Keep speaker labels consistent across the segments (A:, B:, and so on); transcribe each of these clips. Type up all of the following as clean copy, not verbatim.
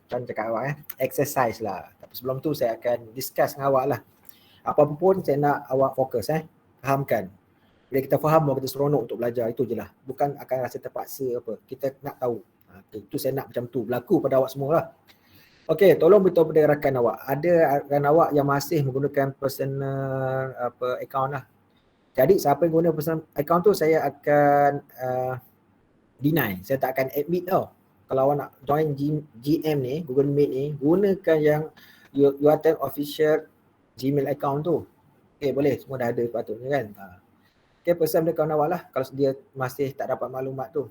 A: Kan cakap awak exercise lah. Tapi sebelum tu saya akan discuss dengan awak lah. Apa pun saya nak awak fokus fahamkan. Bila kita faham bahawa kita seronok untuk belajar, itu je lah. Bukan akan rasa terpaksa apa. Kita nak tahu. Itu saya nak macam tu berlaku pada awak semua lah. Okey, tolong beritahu pada rakan awak. Ada rakan awak yang masih menggunakan personal account lah. Jadi siapa yang guna personal account tu saya akan deny. Saya tak akan admit tau. Kalau awak nak join GM ni, Google Meet ni, gunakan yang UiTM official Gmail account tu. Okey, boleh. Semua dah ada patutnya kan. Okey, pesan dia kawan awak lah kalau dia masih tak dapat maklumat tu.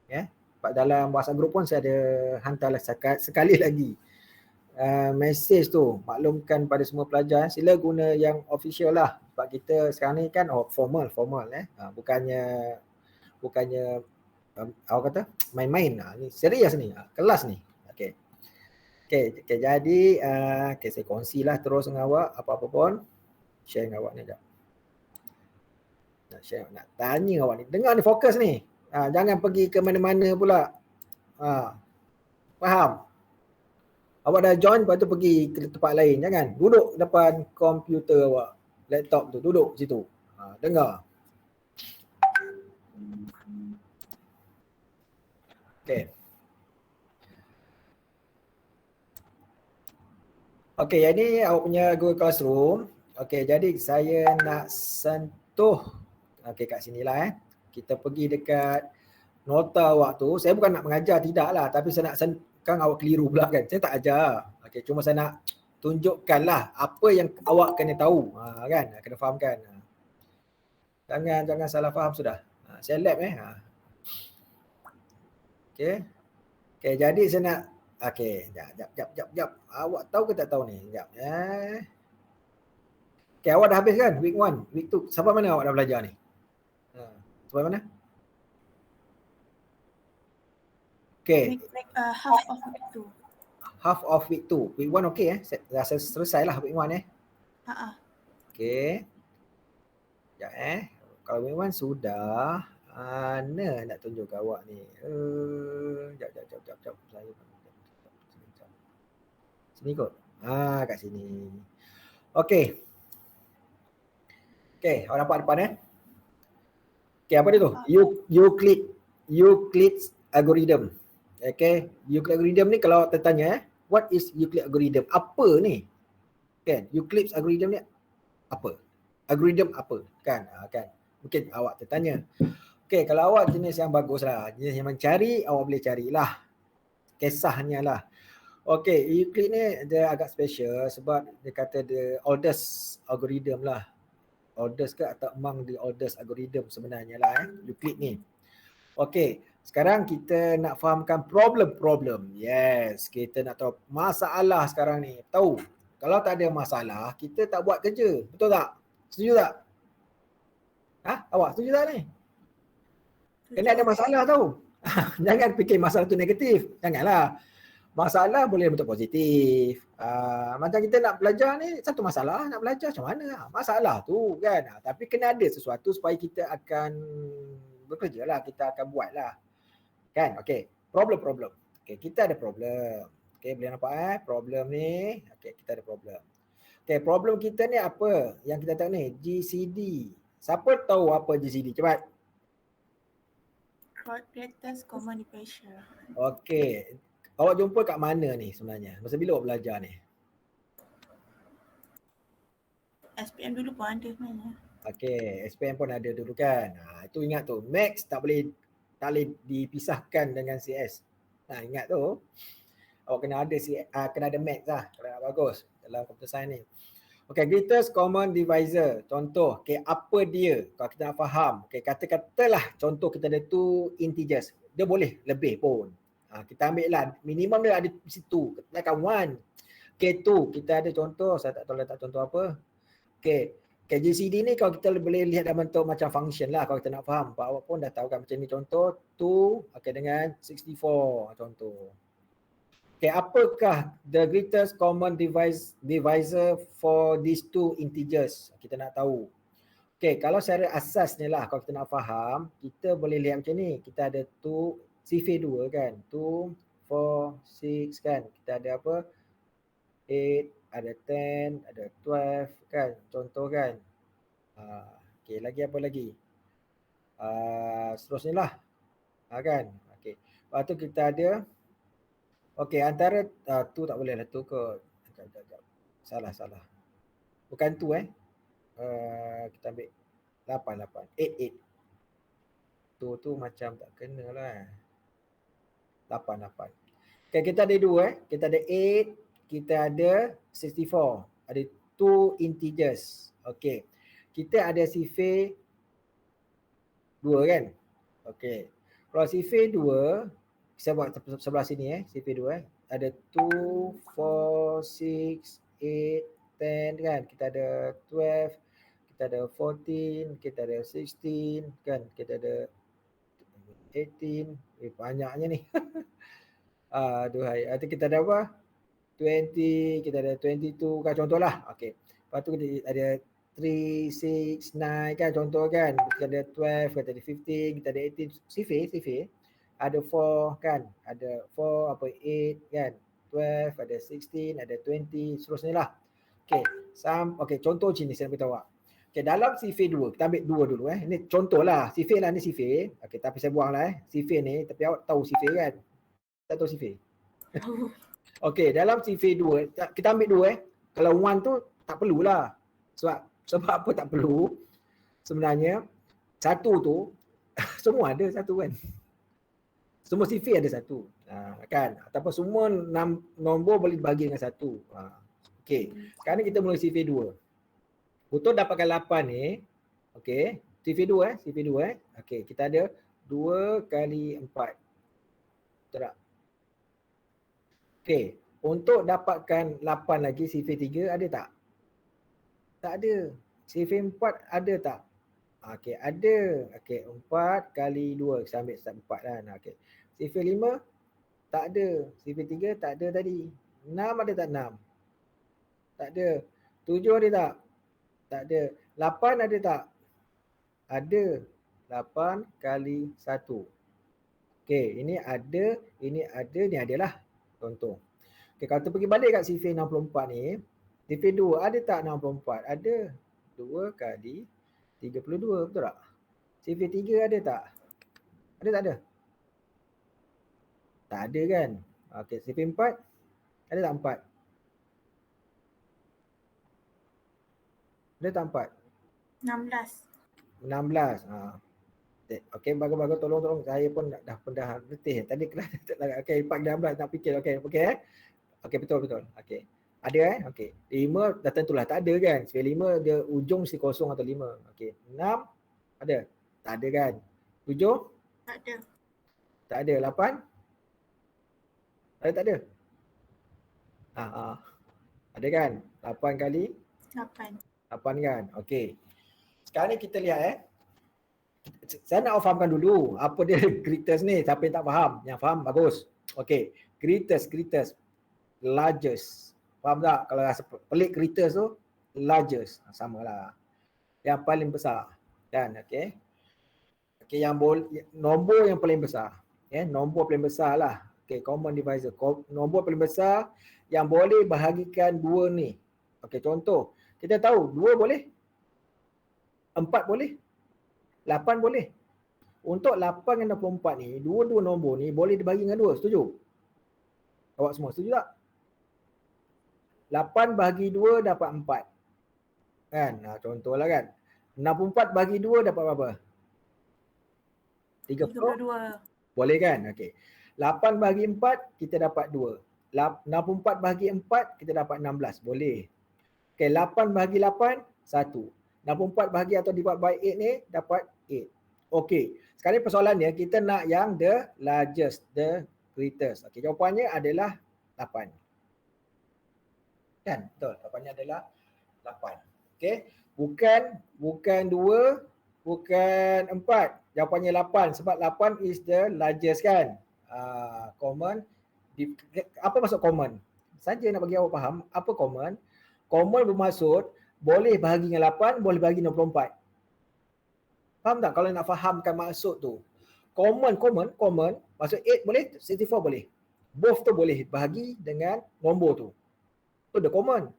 A: Ya. Dalam WhatsApp group pun saya ada hantarlah sekali lagi. Message tu maklumkan pada semua pelajar sila guna yang official lah. Sebab kita sekarang ni kan formal bukannya awak kata main-main. Ni serius ni, kelas ni. Okey. Jadi saya kongsilah terus dengan awak apa-apa pun. Share dengan awak ni jap. Nak tanya awak ni. Dengar ni, fokus ni. Jangan pergi ke mana-mana pula. Faham? Awak dah join lepas tu pergi ke tempat lain. Jangan. Duduk depan komputer awak. Laptop tu. Duduk situ. Dengar. Okay. Okay, jadi awak punya Google Classroom. Okay, jadi saya nak sentuh. Okay, kat sini lah Kita pergi dekat nota awak tu. Saya bukan nak mengajar, tidak lah. Tapi saya nak kan awak keliru pula kan. Saya tak ajar. Okay, cuma saya nak tunjukkan lah apa yang awak kena tahu. Kan, kena fahamkan. Jangan salah faham sudah. Saya lab Okay. Okay, jadi saya nak okay, jap. Awak tahu ke tak tahu ni? Jap Okay, awak dah habis kan week 1, week 2. Sampai mana awak dah belajar ni? Sampai mana? Okay.
B: Half of week 2.
A: Half of week 2. Week 1 okay Dah selesai lah week 1 Okay. Sekejap Kalau week 1 sudah, mana nak tunjuk kat awak ni? Jap. Saya sini kot. Kat sini. Okay. Okay, awak nampak depan Okay, apa dia tu? Euclid's algorithm. Okay, Euclid algorithm ni kalau tertanya what is Euclid algorithm? Apa ni? Kan, Euclid's algorithm ni apa? Algorithm apa? Kan? Mungkin awak tertanya. Okay, kalau awak jenis yang bagus lah, jenis yang mencari, awak boleh carilah. Kisahnya lah. Okay, Euclid ni dia agak special sebab dia kata the oldest algorithm lah. Oldest ke atau among the oldest algorithm sebenarnya lah Euclid ni. Okay, sekarang kita nak fahamkan problem. Yes, kita nak tahu masalah sekarang ni. Tahu, kalau tak ada masalah, kita tak buat kerja. Betul tak? Setuju tak? Awak setuju tak ni? Kena ada masalah tahu. Jangan fikir masalah tu negatif. Janganlah. Masalah boleh bentuk positif. Macam kita nak belajar ni, satu masalah nak belajar macam mana? Masalah tu kan. Tapi kena ada sesuatu supaya kita akan bekerja lah, kita akan buat lah. Kan? Okay. Problem. Okay, kita ada problem. Okay, boleh nampak problem ni. Okay, kita ada problem. Okay, problem kita ni apa? Yang kita tahu ni, GCD. Siapa tahu apa GCD? Cepat.
B: Greatest Common Divisor.
A: Okay. Awak jumpa kat mana ni sebenarnya? Masa bila awak belajar ni?
B: SPM dulu pun ada sebenarnya.
A: Okay, SPM pun ada dulu kan. Itu ingat tu. Max tak boleh dipisahkan dengan CS. Ingat tu. Awak kena ada Max lah kalau nak bagus dalam computer science ni. Okay, greatest common divisor. Contoh, okay, apa dia? Kalau kita nak faham. Okay, katalah contoh kita ada 2 integers. Dia boleh lebih pun. Kita ambil lah. Minimum dia ada di situ. Katakan 1. Okay, 2. Kita ada contoh. Saya tak tahu letak contoh apa. Okay, GCD ni kalau kita boleh lihat dalam bentuk macam function lah kalau kita nak faham. Awak pun dah tahu kan macam ni contoh 2 okay, dengan 64 contoh. Okay, apakah the greatest common divisor for these 2 integers? Kita nak tahu. Okay, kalau secara asasnya lah kalau kita nak faham, kita boleh lihat macam ni. Kita ada 2 sifir 2 kan. 2, 4, 6 kan. Kita ada apa? 8, ada 10, ada 12 kan. Contoh kan. Okey, lagi apa lagi? Seterusnya lah. Kan. Okey. Lepas tu kita ada okey, antara tu tak boleh lah tu ke. Sekejap. Salah. Bukan tu kita ambil 8. 8. Tu macam tak kena lah. 8. Okay, kita ada dua Kita ada 8, kita ada 64. Ada 2 integers. Okay. Kita ada sifir 2 kan? Okay. Kalau sifir 2, saya buat sebelah sini sifir 2 ada 2, 4, 6, 8, 10 kan? Kita ada 12, kita ada 14, kita ada 16 kan? Kita ada 18. Banyaknya ni. Aduhai. Nanti kita ada apa? 20, kita ada 22 kan contohlah. Okey. Lepas tu kita ada 3, 6, 9 kan contoh kan. Kita ada 12, kita ada 15, kita ada 18. Sifir. Ada 4 kan. Ada 4, 8 kan. 12, ada 16, ada 20, seterusnya lah. Okey. Okey, contoh sini saya beritahu awak. Okey, dalam sifir 2, kita ambil 2 dulu Ini contoh lah. Sifir lah ni sifir. Okey, tapi saya buang lah Sifir ni, tapi awak tahu sifir kan? Tak tahu sifir? Okey, dalam sifir 2, kita ambil 2 Kalau 1 tu tak perlulah. Sebab apa tak perlu? Sebenarnya 1 tu semua ada 1 kan. Semua sifir ada 1. Kan? Ataupun semua nombor boleh dibagi dengan 1. Okey, sekarang kita mula sifir 2. Untuk dapatkan 8 ni, okey, sifir 2 Okey, kita ada 2 kali 4. Betul tak? Okey, untuk dapatkan 8 lagi sifir 3 ada tak? Tak ada. Sifir 4 ada tak? Okey, ada. Okey, 4 kali 2. Saya ambil 4 kan. Okey. Sifir 5 tak ada. Sifir 3 tak ada tadi. 6 ada tak 6? Tak ada. 7 ada tak? Tak ada. 8 ada tak? Ada. 8 kali 1. Okey, ini ada, ni adalah. Contoh. Okay, kalau kita pergi balik kat sifir 64 ni, sifir 2 ada tak 64? Ada. 2 kali 32, betul tak? Sifir 3 ada tak? Ada tak ada? Tak ada kan? Okey, sifir 4 ada tak 4? Ada tak 4? 16. Okey, bagus. Tolong. Saya pun dah letih. Tadi kelas okey, 16 nak fikir. Okey. Okey, betul. Okey. Ada Okey. 5 dah tentulah tak ada kan. Sifir 5 dia ujung si kosong atau 5. Okey. 6 ada? Tak ada kan. 7?
B: Tak ada.
A: Tak ada. 8? Ada tak ada? Ada kan? 8 kali
B: 8
A: kan. Okey. Sekarang ni kita lihat saya nak fahamkan dulu apa dia greatest ni. Siapa yang tak faham? Yang faham bagus. Okey. Greatest. Largest. Faham tak? Kalau rasa pelik greatest tu largest. Samalah. Yang paling besar. Kan? Okey. Okey, nombor yang paling besar. Nombor paling besar lah. Okey, common divisor. Nombor paling besar yang boleh bahagikan 2 ni. Okey, contoh. Kita tahu 2 boleh. 4 boleh. 8 boleh. Untuk 8 dan 24 ni, dua-dua nombor ni boleh dibagi dengan 2. Setuju? Awak semua setuju tak? 8 bahagi 2 dapat 4. Kan? Contohlah kan. 64 bahagi 2 dapat berapa? 32. Boleh kan? Okey. 8 bahagi 4 kita dapat 2. 64 bahagi 4 kita dapat 16. Boleh. Okey, 8 bahagi 8 1. 64 bahagi atau divide by 8 ni dapat 8. Okey. Sekarang persoalannya kita nak yang the largest, the greatest. Okey, jawapannya adalah 8. Kan? Betul. Jawapannya adalah 8. Okey. Bukan 2, bukan 4. Jawapannya 8 sebab 8 is the largest kan. Common. Apa maksud common? Saja nak bagi awak faham apa common. Common bermaksud boleh bahagi dengan 8, boleh bahagi 64. Faham tak kalau nak fahamkan maksud tu? Common. Maksud 8 boleh, 64 boleh. both tu boleh bahagi dengan nombor tu. Tu the common.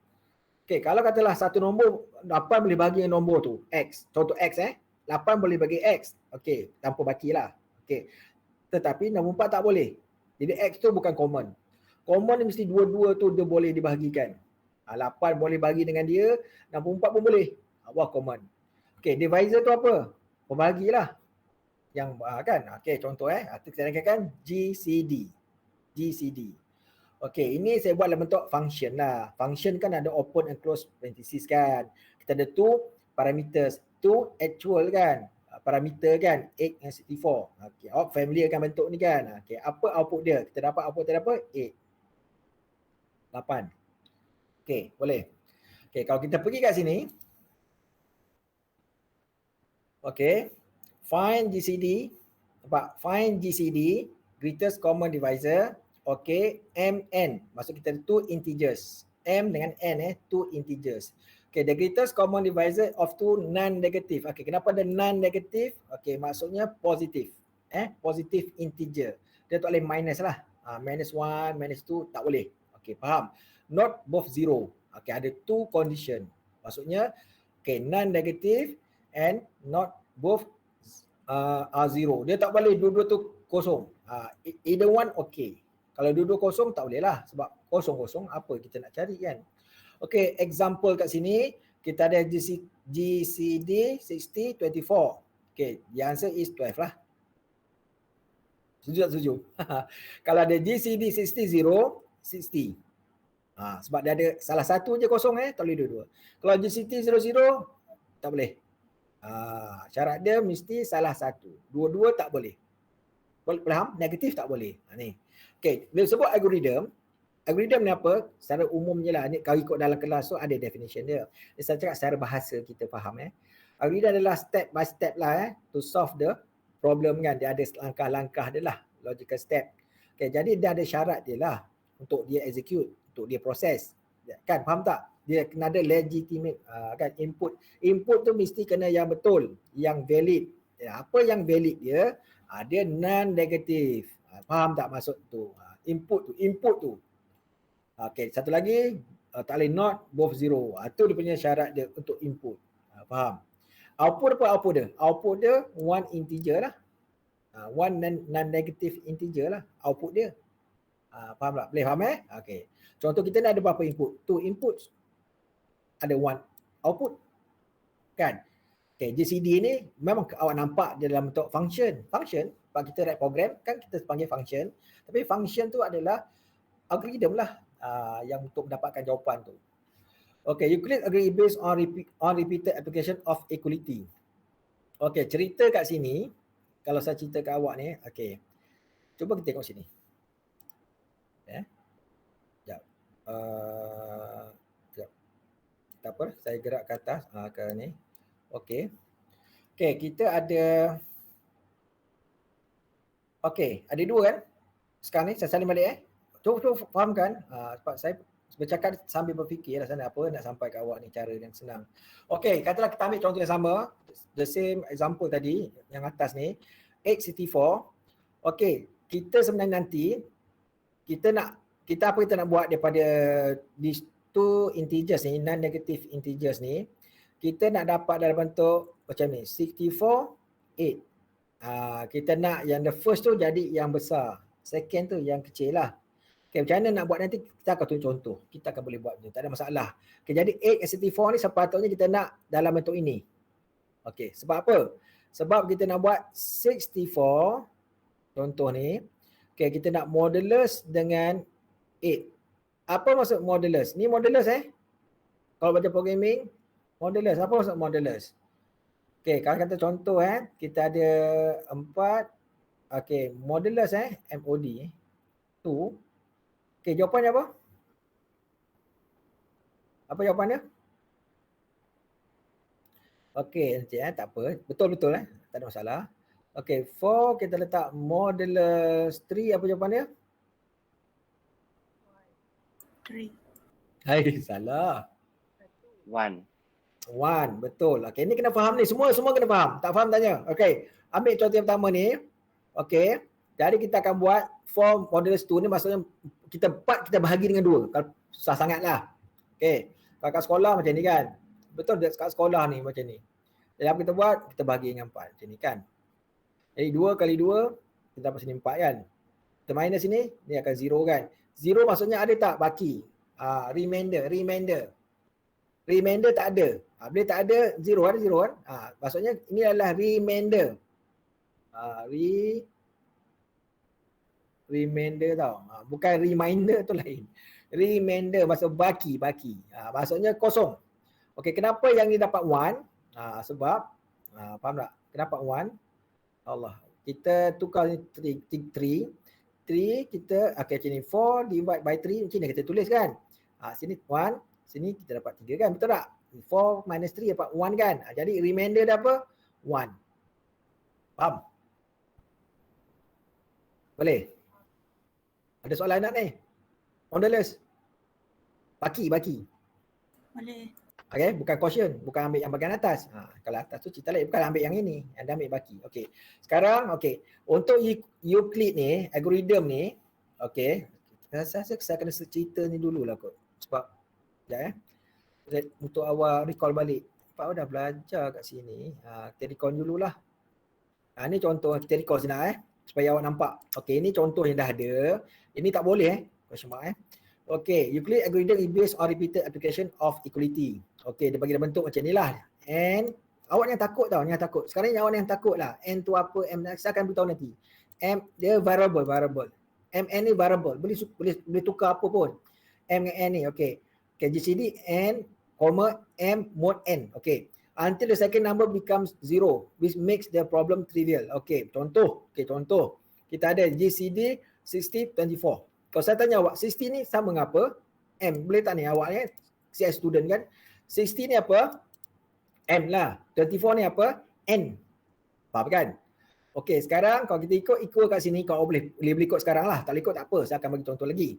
A: Okay, kalau katalah satu nombor 8 boleh bagi dengan nombor tu, X. Contoh X 8 boleh bagi X. Okay, tanpa bakilah. Okay. Tetapi nombor 4 tak boleh. Jadi X tu bukan common. Common ni mesti dua-dua tu dia boleh dibahagikan. 8 boleh bagi dengan dia, nombor 4 pun boleh. Wah, common. Okay, divisor tu apa? Pembahagilah. Yang kan? Okay, contoh kita katakan GCD. GCD. Okey, ini saya buat dalam bentuk function lah. Function kan ada open and close parenthesis kan. Kita ada two parameters, two actual kan. Parameter kan, 8 and 64. Okey, awak familiar kan bentuk ni kan. Okey, apa output dia? Kita dapat output dia apa? 8. 8. Okey, boleh. Okey, kalau kita pergi kat sini. Okey, find GCD. Nampak? Find GCD, greatest common divisor. Okay, MN. Maksud kita two integers. M dengan N two integers. Okay, the greatest common divisor of two non-negative. Okay, kenapa ada non-negative? Okay, maksudnya positif. Positif integer. Dia tak boleh minus lah. Minus 1, minus 2, tak boleh. Okay, faham? Not both zero. Okay, ada two condition. Maksudnya, okay, non-negative and not both are zero. Dia tak boleh dua-dua tu kosong. Either one okay. Kalau dua-dua kosong tak boleh lah. Sebab kosong-kosong apa kita nak cari kan. Okay, example kat sini. Kita ada GCD 60, 24. Okay, the answer is 12 lah. Setuju tak setuju? Kalau ada GCD 60, 0, 60. Sebab dia ada salah satu je kosong tak boleh dua-dua. Kalau GCD 00, tak boleh. Syarat dia mesti salah satu. Dua-dua tak boleh. Faham? Negatif tak boleh. Ni. Okay, bila sebut algorithm ni apa? Secara umumnya lah, ni kalau ikut dalam kelas tu ada definition dia. Saya cakap secara bahasa kita faham Algorithm adalah step by step lah to solve the problem kan. Dia ada langkah-langkah dia lah, logical step. Okay, jadi dia ada syarat dia lah untuk dia execute, untuk dia proses. Kan, faham tak? Dia kena ada legitimate kan, input. Input tu mesti kena yang betul, yang valid. Apa yang valid dia? Dia non-negative. Faham tak maksud tu? Input tu. Okey, satu lagi tak boleh not both zero. Itu dia punya syarat dia untuk input. Faham? Output apa output dia? Output dia one integer lah. One non-negative integer lah output dia. Faham tak? Boleh faham Okey. Contoh kita ni ada berapa input? Two inputs. Ada one output. Kan? Okay, GCD ni memang awak nampak dia dalam bentuk function. Function, kalau kita write program, kan kita panggil function. Tapi function tu adalah algorithm lah yang untuk mendapatkan jawapan tu. Okay, Euclid agree based on repeated application of equality. Okay, cerita kat sini, kalau saya cerita kat awak ni, okay. Cuba kita tengok sini. Sekejap. Sekejap. Tak apa, saya gerak ke atas, ke ni. Okey. Okey, kita ada ada dua kan? Sekarang ni saya salin balik Cuba fahamkan sebab saya bercakap sambil berfikir sana apa nak sampai ke awak ni cara yang senang. Okey, katalah kita ambil contoh yang sama, the same example tadi yang atas ni, 864. Okey, kita sebenarnya nanti kita apa kita nak buat daripada these two integers ni, non-negative integers ni, kita nak dapat dalam bentuk macam ni, 64, 8. Kita nak yang the first tu jadi yang besar, second tu yang kecil lah. Okay, macam mana nak buat nanti kita akan tunjuk contoh. Kita akan boleh buat macam tak ada masalah. Okay, jadi 8 and 64 ni sepatutnya kita nak dalam bentuk ini. Okay, sebab apa? Sebab kita nak buat 64, contoh ni. Okay, kita nak modulus dengan 8. Apa maksud modulus? Ni modulus kalau baca programming, modulus. Apa maksud modulus? Okay, kalau kata contoh kita ada 4. Okay, modulus MOD 2. Okay, jawapannya apa? Apa jawapannya? Okay, nanti tak apa. Betul-betul tak ada masalah. Okay, 4 kita letak modulus 3. Apa jawapannya?
B: 3.
A: Hai, salah.
C: 1.
A: 1, betul. Okey, ni kena faham ni. Semua kena faham. Tak faham tanya. Okey, ambil contoh yang pertama ni. Okey. Jadi kita akan buat form modulus 2 ni maksudnya kita bahagi dengan 2. Kalau susah sangatlah. Okey. Kalau kat sekolah macam ni kan. Betul kat sekolah ni macam ni. Jadi apa kita buat? Kita bahagi dengan 4 macam ni kan. Jadi 2 kali 2 kita dapat sini 4 kan. Kita minus sini, ni akan 0 kan. 0 maksudnya ada tak baki? Remainder tak ada. Bila tak ada, 0 ada 0 kan. Maksudnya ini adalah remainder. Remainder tau. Bukan reminder tu lain. Remainder maksud baki. Maksudnya kosong. Okey, kenapa yang ni dapat 1? Sebab faham tak? Kenapa 1? Allah. Kita tukar ni 3 kita macam ni 4 divide by 3 macam ni kita tulis kan. Sini 1, sini kita dapat 3 kan, betul tak? 4 minus 3 dapat 1 kan. Jadi remainder dah apa? 1. Faham? Boleh? Ada soalan nak ni? Modulus. Baki.
B: Boleh.
A: Okay, bukan quotient, bukan ambil yang bahagian atas. Kalau atas tu cerita lain, bukan ambil yang ini, anda ambil baki. Okey. Sekarang untuk Euclid ni, algorithm ni, okey. Saya kena cerita ni dululah kot. Sebab untuk awal recall balik. Pak dah belajar kat sini. Kita recall dululah. Ni contoh kita recall senang supaya awak nampak. Okey, ini contoh yang dah ada. Ini tak boleh question mark Okey, Euclid algorithm is based on repeated application of equality. Okey, dia bagi dia bentuk macam inilah. And awak yang takut tau, yang takut. Sekarang ni awak yang takut lah. N tu apa, M saya akan beritahu nanti. M dia variable. Mn ni variable. Boleh tukar apa pun. M dengan N ni, okey. GCD N, M mod N. Okey. Until the second number becomes 0, which makes the problem trivial. Okey, contoh. Kita ada GCD 60, 24. Kalau saya tanya awak, 60 ni sama dengan apa? M. Boleh tak ni awak ni? CS student kan? 60 ni apa? M lah. 24 ni apa? N. Faham kan? Okey, sekarang kalau kita ikut equal kat sini, kalau boleh ikut sekarang lah. Tak boleh ikut tak apa, saya akan bagi contoh lagi.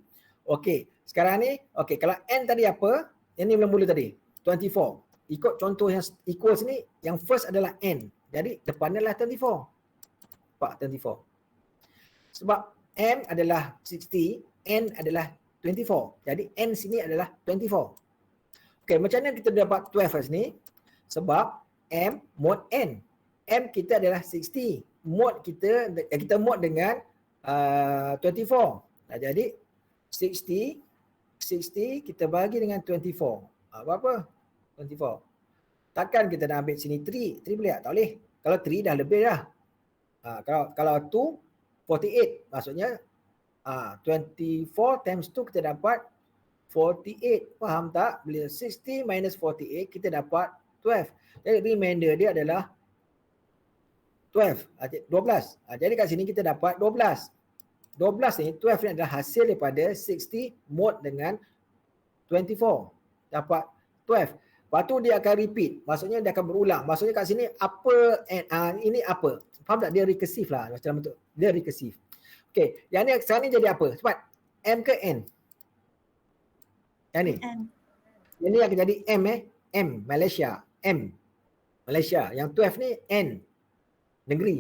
A: Okey, sekarang ni, kalau N tadi apa? Yang ni mula-mula tadi, 24. Ikut contoh yang equal sini, yang first adalah N. Jadi, depannya adalah 24. Pak, 24. Sebab M adalah 60, N adalah 24. Jadi N sini adalah 24. Okey, macam mana kita dapat 12 first ni? Sebab M mod N. M kita adalah 60. Mod kita mod dengan 24. Jadi 60 kita bagi dengan 24. Berapa? 24. Takkan kita nak ambil sini 3. 3 boleh tak? Tak boleh. Kalau 3 dah lebih dah. Kalau 2 48, maksudnya 24 times 2 kita dapat 48. Faham tak? Bila 60 minus 48 kita dapat 12. Jadi remainder dia adalah 12. Jadi kat sini kita dapat 12. 12 ni, 12 ni adalah hasil daripada 60 mod dengan 24. Dapat 12. Lepas tu dia akan repeat. Maksudnya dia akan berulang. Maksudnya kat sini apa, ini apa. Faham tak? Dia recursive lah. Macam bentuk. Dia recursive. Okey. Yang ni sekarang ni jadi apa? Cepat. M ke N? Yang ni?
B: N.
A: Yang ni akan jadi M M. Malaysia. M. Malaysia. Yang 12 ni N. Negeri.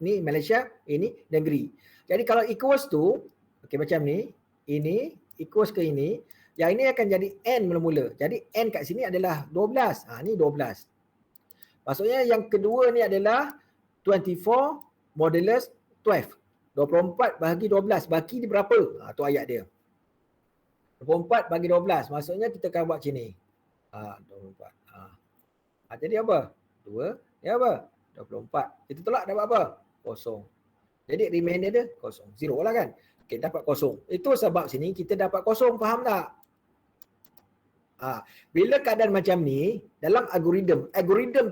A: Ni Malaysia. Ini negeri. Jadi kalau equals to, okey macam ni. Ini equals ke ini. Yang ini akan jadi N mula-mula. Jadi N kat sini adalah 12. Ni 12. Maksudnya yang kedua ni adalah 24 modulus 12. 24 bahagi 12. Baki dia berapa? Tu ayat dia. 24 bagi 12. Maksudnya kita akan buat macam ni. 24. Jadi apa? 2. Ya apa? 24. Kita tolak dapat apa? Kosong. Jadi remainder dia kosong. 0 lah kan? Okay, dapat kosong. Itu sebab sini kita dapat kosong. Faham tak? Bila keadaan macam ni, dalam algorithm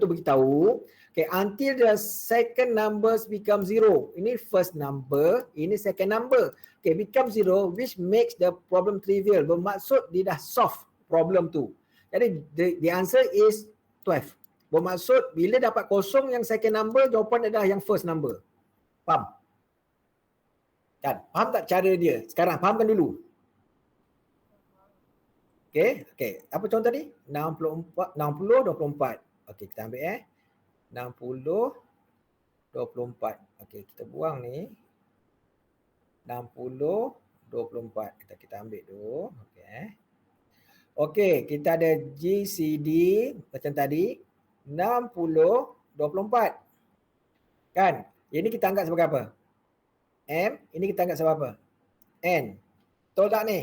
A: tu beritahu, until the second numbers become 0. Ini first number, ini second number. Become 0, which makes the problem trivial. Bermaksud dia dah solve problem tu. Jadi the answer is 12. Bermaksud bila dapat kosong yang second number, jawapan adalah yang first number. Faham? Kan? Faham tak cara dia? Sekarang fahamkan dulu. Okey. Apa contoh tadi? 60, 24. Okey, kita ambil 60, 24. Okey, kita buang ni. 60, 24. Kita ambil dulu. Okey. Okey, kita ada GCD macam tadi 60, 24. Kan? Ini kita anggap sebagai apa? M, ini kita anggap sebagai apa? N. Betul tak ni?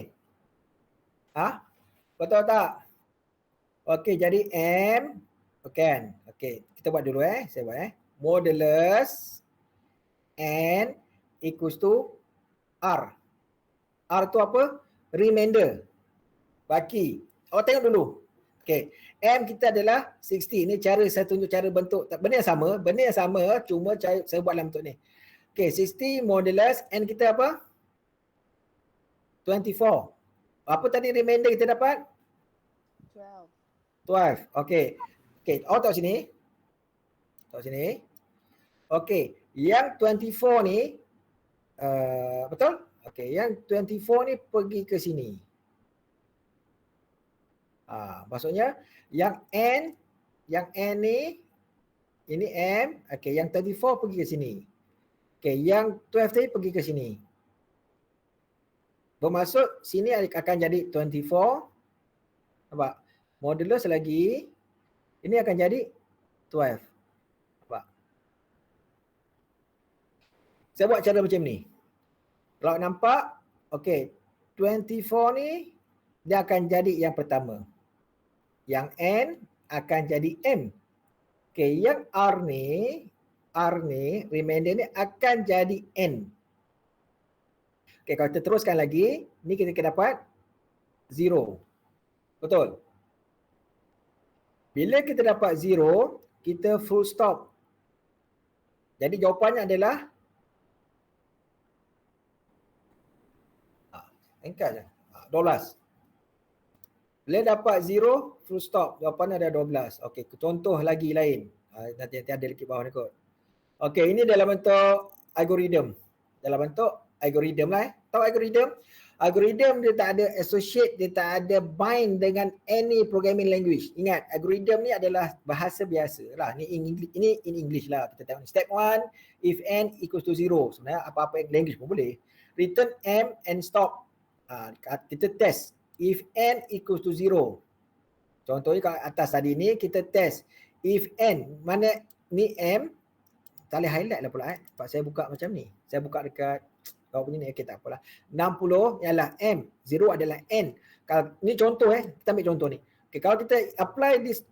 A: Betul tak? Okey, jadi M, kan? Okey, kita buat dulu saya buat Modulus N equals to R. R tu apa? Remainder. Baki. Awak tengok dulu. Okey, M kita adalah 60. Ini saya tunjuk cara bentuk. Benda yang sama, cuma saya buat dalam bentuk ni. Okey, 60 modulus N kita apa? 24. Apa tadi remainder kita dapat? 12. Okey. Okey, awak tengok sini. Okey, yang 24 ni betul? Okey, yang 24 ni pergi ke sini. Maksudnya yang N ni ini M, okey, yang 34 pergi ke sini. Okey, yang 12 tadi pergi ke sini. Bermaksud sini akan jadi 24. Nampak? Modulus lagi ini akan jadi 12. Nampak? Saya buat cara macam ni. Kalau nampak, okey, 24 ni dia akan jadi yang pertama. Yang N akan jadi M. Okey, yang R ni remainder ni akan jadi N. Okey, kalau kita teruskan lagi, ni kita dapat 0. Betul? Bila kita dapat 0, kita full stop. Jadi jawapannya adalah angkat je. 12. Bila dapat 0, full stop. Jawapannya ada 12. Okey, contoh lagi lain. Nanti ada lagi bawah ni kot. Okey, ini dalam bentuk algoritma. Tahu algoritma? Algoritma dia tak ada associate, dia tak ada bind dengan any programming language. Ingat, algoritma ni adalah bahasa biasa lah. Ini in English lah. Kita tengok ni. Step 1, if n equals to 0. Sebenarnya apa-apa language pun boleh. Return m and stop. Kita test. If n equals to 0. Contohnya kat atas tadi ni kita test. If n, mana ni m, tak boleh highlight lah pula Sebab saya buka macam ni. Saya buka dekat kau punya ni, tak apalah. 60 ialah M, 0 adalah N. Kalau ni contoh kita ambil contoh ni. Okay, kalau kita apply this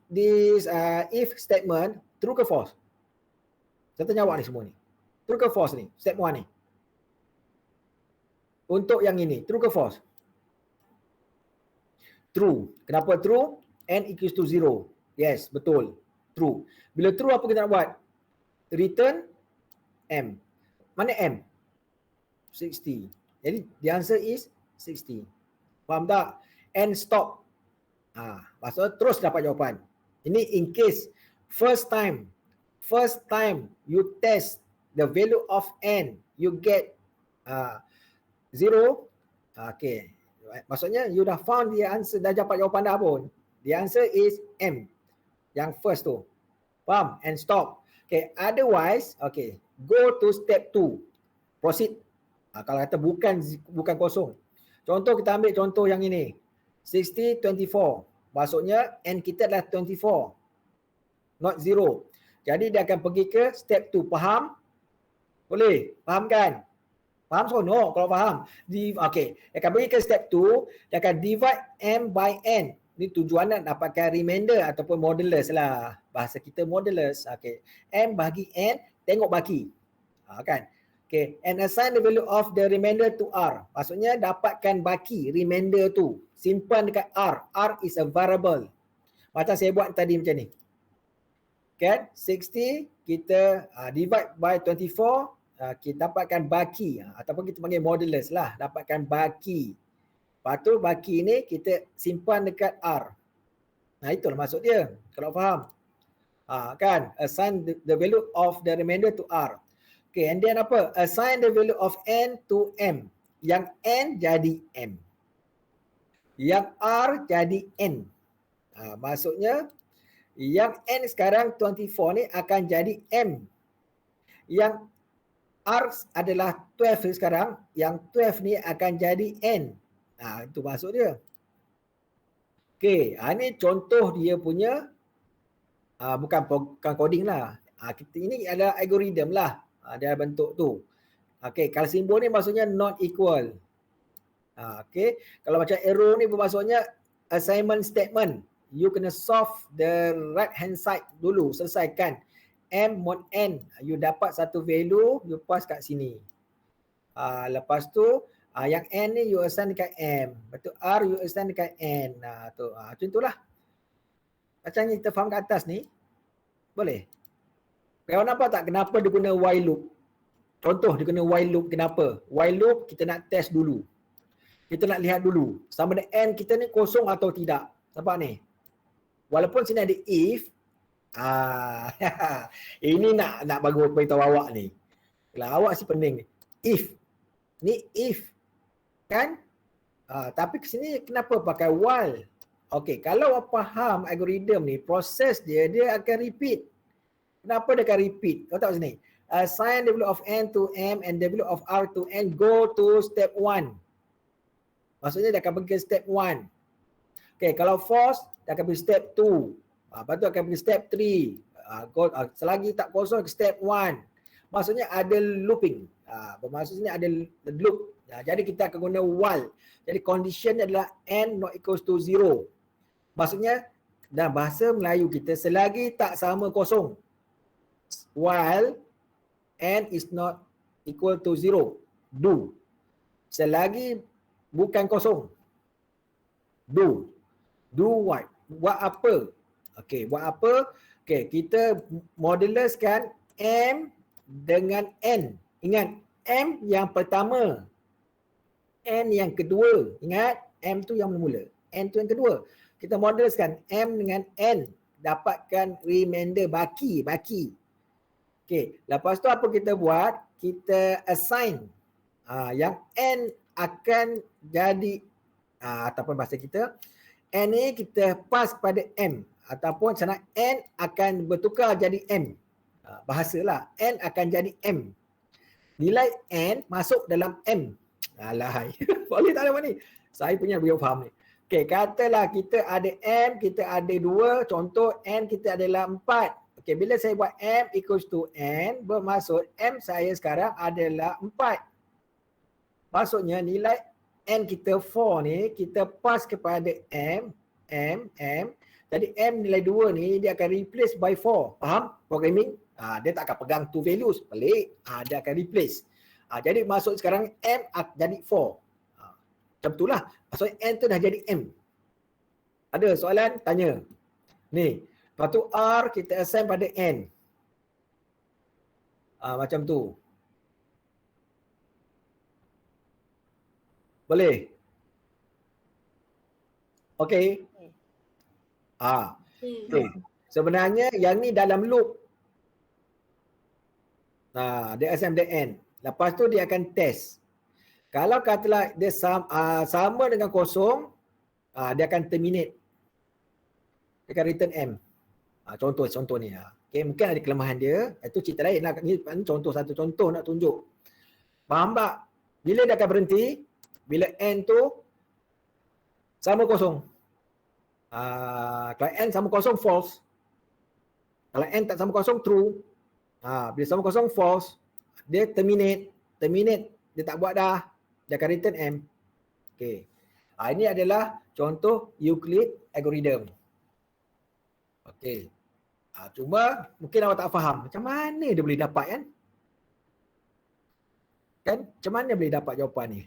A: if statement, true ke false? Saya tanya awak ni semua ni. True ke false ni? Step 1 ni. Untuk yang ini, true ke false? True. Kenapa true? N equals to 0. Yes, betul. True. Bila true, apa kita nak buat? Return M. Mana M? 60. Jadi the answer is 60. Faham tak? And stop. Maksudnya terus dapat jawapan. Ini in case first time you test the value of n, you get 0. Okay. Maksudnya you dah found the answer, dah dapat jawapan dah pun. The answer is M. Yang first tu. Faham? And stop. Okay. Otherwise, okay, go to step 2. Proceed. Kalau kata bukan kosong. Contoh kita ambil contoh yang ini. 60, 24. Maksudnya n kita adalah 24. Not 0. Jadi dia akan pergi ke step 2. Faham? Boleh? Faham kan? Faham seronok kalau faham. Okay. Dia akan pergi ke step 2. Dia akan divide m by n. Ini tujuan nak dapatkan remainder ataupun modulus lah. Bahasa kita modulus. Okay. M bagi n, tengok baki. Kan? Okay, and assign the value of the remainder to R. Maksudnya dapatkan baki remainder tu. Simpan dekat R. R is a variable. Macam saya buat tadi macam ni. Kan? 60 kita divide by 24, kita dapatkan baki. Ataupun kita panggil modulus lah. Dapatkan baki. Lepas tu baki ni kita simpan dekat R. Itulah maksud dia. Kalau faham. Kan? Assign the value of the remainder to R. Okay, and then apa? Assign the value of n to m. Yang n jadi m. Yang r jadi n. Maksudnya, yang n sekarang 24 ni akan jadi m. Yang R adalah 12 sekarang, yang 12 ni akan jadi N. Itu maksud dia. Okey, ni contoh dia punya bukan coding lah. Ini adalah algorithm lah. Dia bentuk tu. Okey, kalau simbol ni maksudnya not equal. Okey, kalau macam arrow ni bermaksudnya assignment statement. You kena solve the right hand side dulu, selesaikan. M mod N, you dapat satu value, you pass kat sini. Lepas tu yang N ni you assign dekat M. Lepas tu R you assign dekat N. Macam itulah. Macam yang kita faham kat atas ni. Boleh? Kau nampak tak kenapa dia guna while loop? Contoh dia guna while loop kenapa? While loop kita nak test dulu. Kita nak lihat dulu sama ada N kita ni kosong atau tidak. Nampak ni? Walaupun sini ada if. Ini nak bagi beritahu awak ni. Kalau awak si pening ni. If. Ni if. Kan? Tapi ke sini kenapa pakai while? Okey, kalau awak faham algorithm ni, proses dia akan repeat. Kenapa dia akan repeat? Kau tahu sini. Assign W of N to M and W of R to N, go to step 1. Maksudnya dia akan pergi ke step 1. Okay, kalau false, dia akan pergi step 2. Lepas tu akan pergi step 3. Selagi tak kosong ke step 1. Maksudnya ada looping. Maksudnya ada loop. Jadi kita akan guna while. Jadi condition adalah N not equals to 0. Maksudnya dalam bahasa Melayu kita selagi tak sama kosong. While N is not equal to 0. Do. Selagi bukan kosong. Do. Do what? Buat apa? Okey, buat apa? Okey, kita moduluskan M dengan N. Ingat, M yang pertama. N yang kedua. Ingat, M tu yang mula. N tu yang kedua. Kita moduluskan M dengan N. Dapatkan remainder baki. Okey, lepas tu apa kita buat? Kita assign. Yang N akan jadi ataupun bahasa kita N ni kita pass kepada M ataupun sana N akan bertukar jadi M. Bahasalah N akan jadi M. Nilai N masuk dalam M. Alahai. Boleh tak ada ni? Saya punya beliau faham ni. Okey, katalah kita ada M, kita ada 2, contoh N kita adalah 4. Okey, bila saya buat M equals to N, bermaksud M saya sekarang adalah 4. Maksudnya nilai N kita 4 ni kita pass kepada M. Jadi M nilai 2 ni dia akan replace by 4. Faham programming? Dia tak akan pegang two values. Pelik. Dia akan replace. Jadi maksud sekarang M jadi 4. Macam itulah. Maksud N tu dah jadi M. Ada soalan? Tanya. Ni. Lepas tu R kita assign pada N. Macam tu. Boleh? Okey. Okay. Sebenarnya yang ni dalam loop. Dia assign pada N. Lepas tu dia akan test. Kalau katalah dia sama dengan kosong, dia akan terminate. Dia akan return M. Contoh ni. Okay, mungkin ada kelemahan dia. Itu cerita lain lah. Ini contoh, satu contoh nak tunjuk. Faham tak? Bila dia akan berhenti? Bila N tu sama kosong. Kalau N sama kosong, false. Kalau N tak sama kosong, true. Bila sama kosong, false. Dia terminate. Dia tak buat dah. Dia akan return M. Okay. Ini adalah contoh Euclid algorithm. Okay. Cuma mungkin awak tak faham. Macam mana dia boleh dapat kan? Macam mana boleh dapat jawapan ni?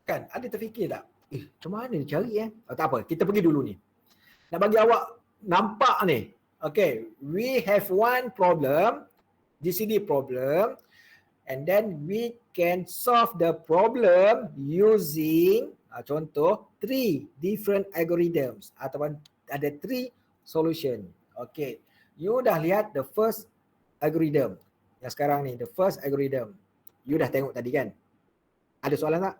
A: Kan? Ada terfikir tak? Macam mana dia cari tak apa. Kita pergi dulu ni. Nak bagi awak nampak ni. Okay. We have one problem. GCD problem. And then we can solve the problem using contoh 3 different algorithms ataupun ada 3 solution. Okay, you dah lihat the first algorithm yang sekarang ni, the first algorithm you dah tengok tadi kan? Ada soalan tak?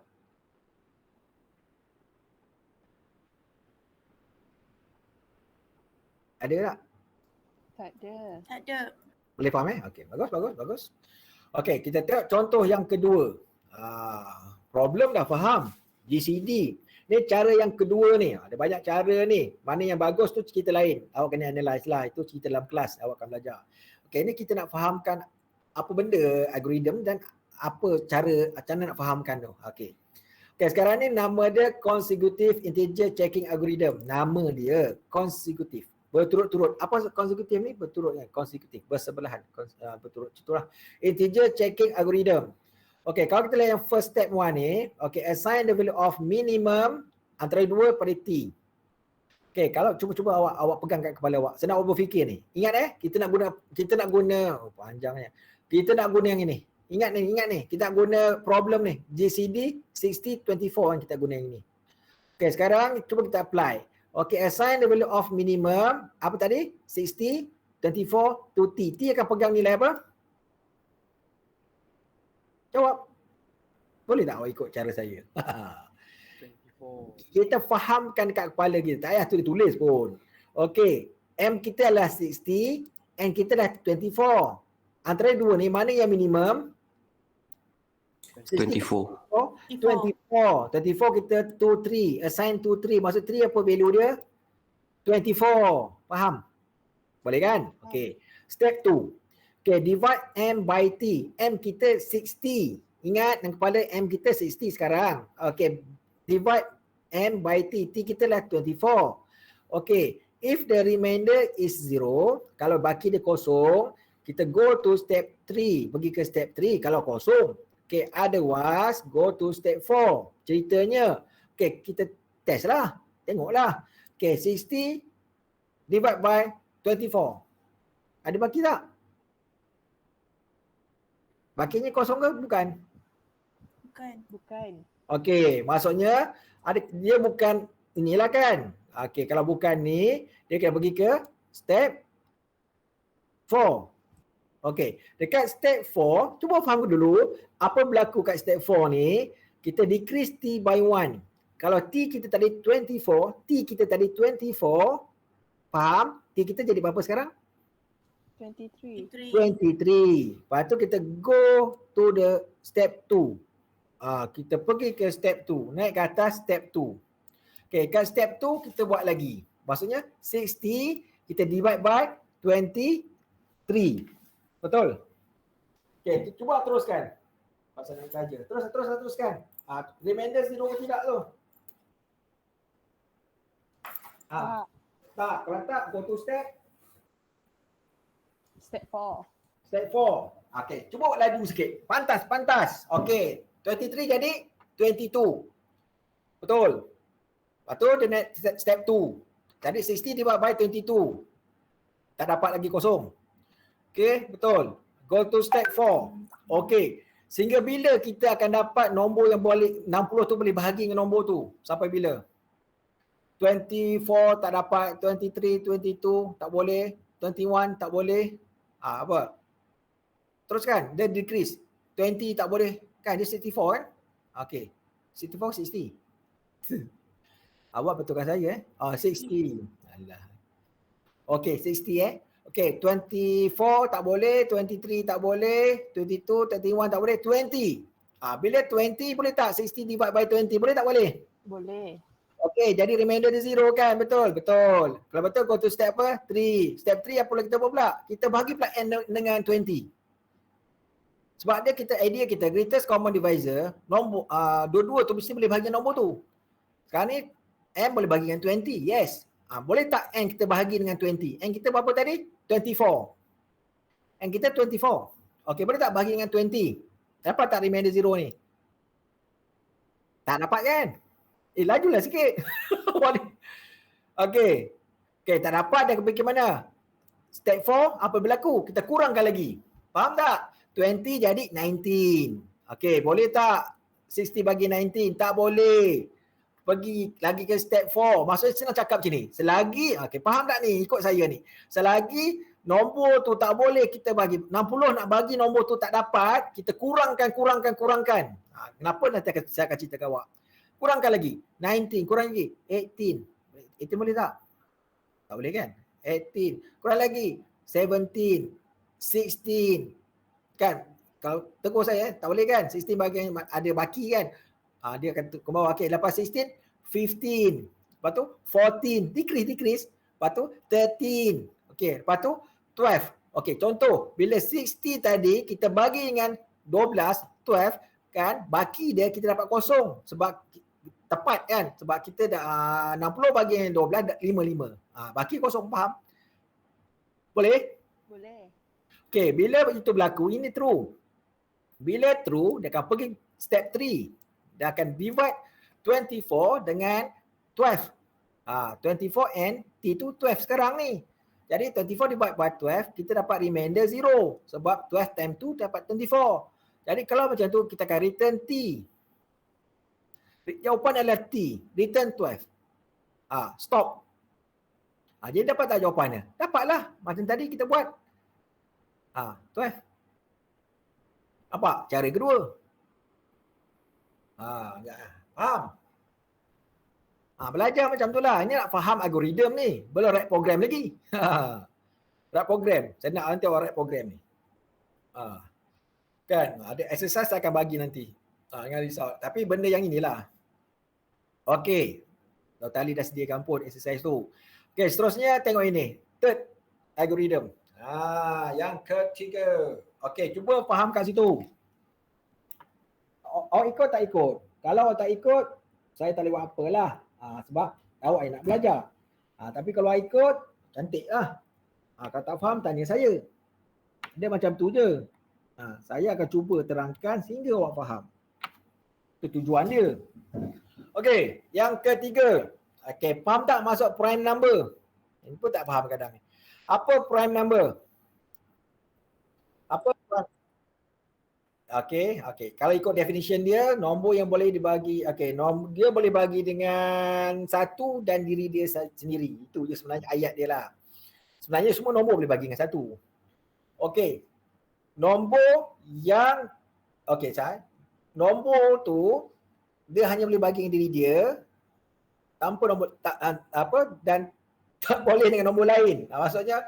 A: Ada tak?
C: Tak ada.
B: Tak ada.
A: Boleh faham Okay, bagus. Okey, kita tengok contoh yang kedua. Problem dah faham. GCD. Ni cara yang kedua ni. Ada banyak cara ni. Mana yang bagus tu cerita lain. Awak kena analyse lah. Itu cerita dalam kelas. Awak akan belajar. Okey, ni kita nak fahamkan apa benda algoritma dan apa cara nak fahamkan tu. Okey. Okey, sekarang ni nama dia consecutive integer checking algorithm. Nama dia consecutive. Berturut-turut. Apa consecutive ni? Berturut kan? Consecutive. Bersebelahan. Berturut. Itulah. Integer checking algorithm. Okey, kalau kita lihat yang first step one ni, okey, assign the value of minimum antara 2 pada t. Okey, kalau cuba awak pegang kat kepala awak. Senang awak berfikir ni. Ingat kita nak guna panjangnya. Kita nak guna yang ini. Ingat ni. Kita nak guna problem ni. GCD 60 24 kan kita guna yang ini. Okey, sekarang cuba kita apply. Okey, assign the value of minimum apa tadi? 60 24 to t. T akan pegang nilai apa? Jawab. Boleh tak awak ikut cara saya?
C: 24.
A: Kita fahamkan kat kepala kita. Tak payah tulis pun. Okey. M kita adalah 60. N kita adalah 24. Antara dua ni mana yang minimum?
D: 24.
A: 24 kita 2, 3. Assign 2, 3. Maksud 3 apa value dia? 24. Faham? Boleh kan? Okey. Step 2. Okay, divide M by T. M kita 60. Ingat dalam kepala M kita 60 sekarang. Okay, divide M by T. T kita lah 24. Okay, if the remainder is 0, kalau baki dia kosong, kita go to step 3. Pergi ke step 3 kalau kosong. Okay, otherwise go to step 4. Ceritanya, okay, kita test lah. Tengoklah. Okay, 60 divide by 24. Ada baki tak? Bakinya kosong ke bukan?
B: Bukan.
A: Okey, maksudnya dia bukan inilah kan. Okey, kalau bukan ni, dia kena pergi ke step 4. Okey, dekat step 4, cuba faham dulu apa berlaku kat step 4 ni. Kita decrease T by 1. Kalau T kita tadi 24, T kita tadi 24, faham? T kita jadi berapa sekarang?
B: 23.
A: 23. Lepas tu kita go to the step 2. Kita pergi ke step 2. Naik ke atas step 2. Okay, kat step 2 kita buat lagi. Maksudnya 60 kita divide by 23. Betul? Okay, cuba teruskan. Pasal nak saja. Teruskan. Remainder 0 ke tidak tu? Tak. Kalau tak, go to step
E: Step 4.
A: Step 4. Okey, cuba buat laju sikit. Pantas. Okey, 23 jadi 22. Betul. Lepas tu dia naik step 2. Jadi 60 divide by 22. Tak dapat lagi kosong. Okey, betul. Go to step 4. Okey. Sehingga bila kita akan dapat nombor yang boleh 60 tu boleh bahagi dengan nombor tu? Sampai bila? 24 tak dapat, 23, 22 tak boleh, 21 tak boleh. Apa? Teruskan, dia decrease. 20 tak boleh. Kan dia 64 kan? Okey. 64, 60. Awak betulkan saya 60. Alah. Okey, 60 Okey, 24 tak boleh, 23 tak boleh, 22, 21 tak boleh, 20. Bila 20 boleh tak? 60 divide by 20 boleh tak boleh?
E: Boleh.
A: Okey, jadi remainder dia 0 kan? Betul. Kalau betul, go to step apa? 3. Step 3 apa kita buat pula? Kita bahagi pula n dengan 20. Sebab dia idea kita greatest common divisor, nombor dua-dua tu mesti boleh bahagi nombor tu. Sekarang ni n boleh bahagi dengan 20. Yes. Boleh tak n kita bahagi dengan 20? N kita berapa tadi? 24. N kita 24. Okey, boleh tak bahagi dengan 20? Dapat tak remainder 0 ni? Tak dapat kan? Lajulah sikit. Okey, tak dapat, dia fikir mana? Step 4, apa berlaku? Kita kurangkan lagi. Faham tak? 20 jadi 19. Okey, boleh tak 60 bagi 19? Tak boleh. Pergi lagi ke step 4. Maksudnya senang cakap macam ni. Selagi, faham tak ni? Ikut saya ni. Selagi nombor tu tak boleh kita bagi. 60 nak bagi nombor tu tak dapat, kita kurangkan. Kenapa nanti saya akan cerita kat awak. Kurangkan lagi. 19, kurang lagi. 18. 18 boleh tak? Tak boleh kan? 18. Kurang lagi. 17. 16. Kan? Kalau tegur saya, tak boleh kan? 16 bahagian ada baki kan? Dia akan ke bawah. Okay, lepas 16, 15. Lepas tu 14. Decrease. Lepas tu 13. Okay, lepas tu 12. Okay, contoh. Bila 60 tadi, kita bagi dengan 12, 12, kan? Baki dia kita dapat kosong. Sebab tepat kan? Sebab kita dah 60 bagi dengan 12, 55. Baki kosong, faham? Boleh?
B: Boleh.
A: Okay, bila itu berlaku, ini true. Bila true, dia akan pergi step 3. Dia akan divide 24 dengan 12. 24 and T tu 12 sekarang ni. Jadi 24 divide by 12, kita dapat remainder 0. Sebab 12 times 2 dapat 24. Jadi kalau macam tu, kita akan return T. Jawapan adalah T. Return 12. Stop. Jadi dapat tak jawapannya? Dapatlah. Macam tadi kita buat. 12. Apa? Cara kedua. Faham? Belajar macam tu lah. Ini nak faham algoritma ni. Belum write program lagi. Write program. Saya nak nanti awak write program ni. Kan? Ada exercise saya akan bagi nanti. Dengan result. Tapi benda yang inilah. Okey. Dr. Ali dah sediakan pun exercise tu. Okey, seterusnya tengok ini. Third algorithm. Yang ketiga. Okey, cuba faham kat situ. Awak ikut tak ikut? Kalau awak tak ikut, saya tak boleh buat apalah. Sebab awak yang nak belajar. Tapi kalau awak ikut, cantik lah. Kalau tak faham, tanya saya. Dia macam tu je. Saya akan cuba terangkan sehingga awak faham. Itu tujuan dia. Okey, yang ketiga. Okey, faham tak masuk prime number? Ini pun tak faham kadang. Apa prime number? Apa? Okey. Kalau ikut definition dia, nombor yang boleh dibagi, dia boleh bagi dengan satu dan diri dia sendiri. Itu je sebenarnya ayat dia lah. Sebenarnya semua nombor boleh bagi dengan satu. Okey. Nombor yang nombor tu dia hanya boleh bagi dengan diri dia tanpa nombor dan tak boleh dengan nombor lain. Maksudnya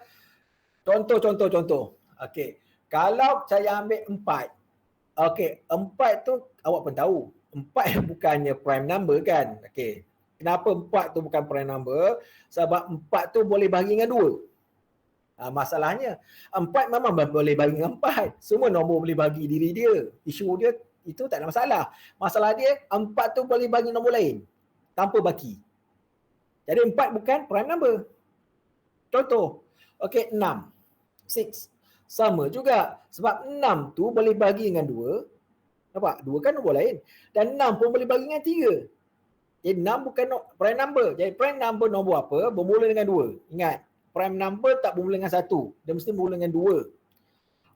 A: contoh. Okey. Kalau saya ambil 4. Okey, 4 tu awak pun tahu. 4 bukannya prime number kan? Okey. Kenapa 4 tu bukan prime number? Sebab 4 tu boleh bagi dengan 2. Masalahnya 4 memang boleh bagi dengan 4. Semua nombor boleh bagi diri dia. Isu dia itu tak ada masalah. Masalah dia 4 tu boleh bagi nombor lain tanpa baki. Jadi 4 bukan prime number. Contoh. Okey, 6. 6. Sama juga. Sebab 6 tu boleh bagi dengan 2. Nampak? 2 kan nombor lain. Dan 6 pun boleh bagi dengan 3. Jadi 6 bukan prime number. Jadi prime number nombor apa? Bermula dengan 2. Ingat. Prime number tak bermula dengan 1. Dia mesti bermula dengan 2.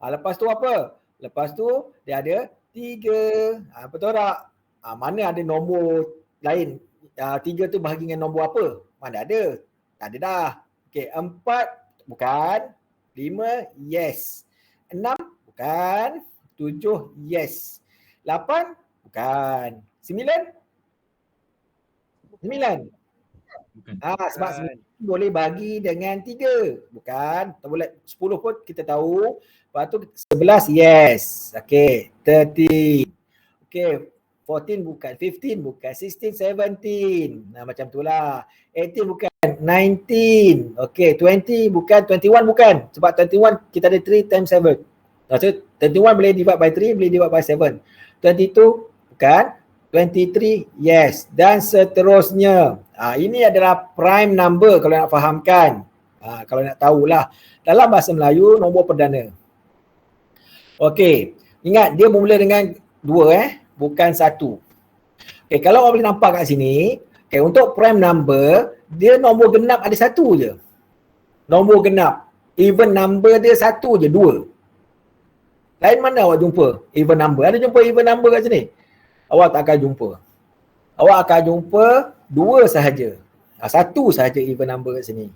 A: Lepas tu apa? Lepas tu dia ada 3. Betul tak? Mana ada nombor lain? 3 tu bahagi dengan nombor apa? Mana ada? Tak ada dah. Okey, 4 bukan. 5, yes. 6, bukan. 7, yes. 8, bukan. 9? 9. Sebab 9 boleh bagi dengan 3. Bukan. Tak boleh. 10 pun kita tahu. Lepas tu 11, yes. Okey. 13. Okey. 14 bukan. 15 bukan. 16, 17. Macam tu lah. 18 bukan. 19. Okey, 20 bukan, 21 bukan. Sebab 21 kita ada 3 times 7. Maksud 21 boleh divide by 3, boleh divide by 7. 22 bukan. 23 yes dan seterusnya. Ini adalah prime number kalau nak fahamkan. Kalau nak tahulah. Dalam bahasa Melayu nombor perdana. Okey, ingat dia bermula dengan 2 bukan 1. Okey, kalau awak boleh nampak kat sini, okey, untuk prime number dia nombor genap ada 1 je. Nombor genap. Even number dia 1 je, 2. Lain mana awak jumpa even number? Ada jumpa even number kat sini? Awak tak akan jumpa. Awak akan jumpa 2 sahaja. 1 sahaja even number kat sini.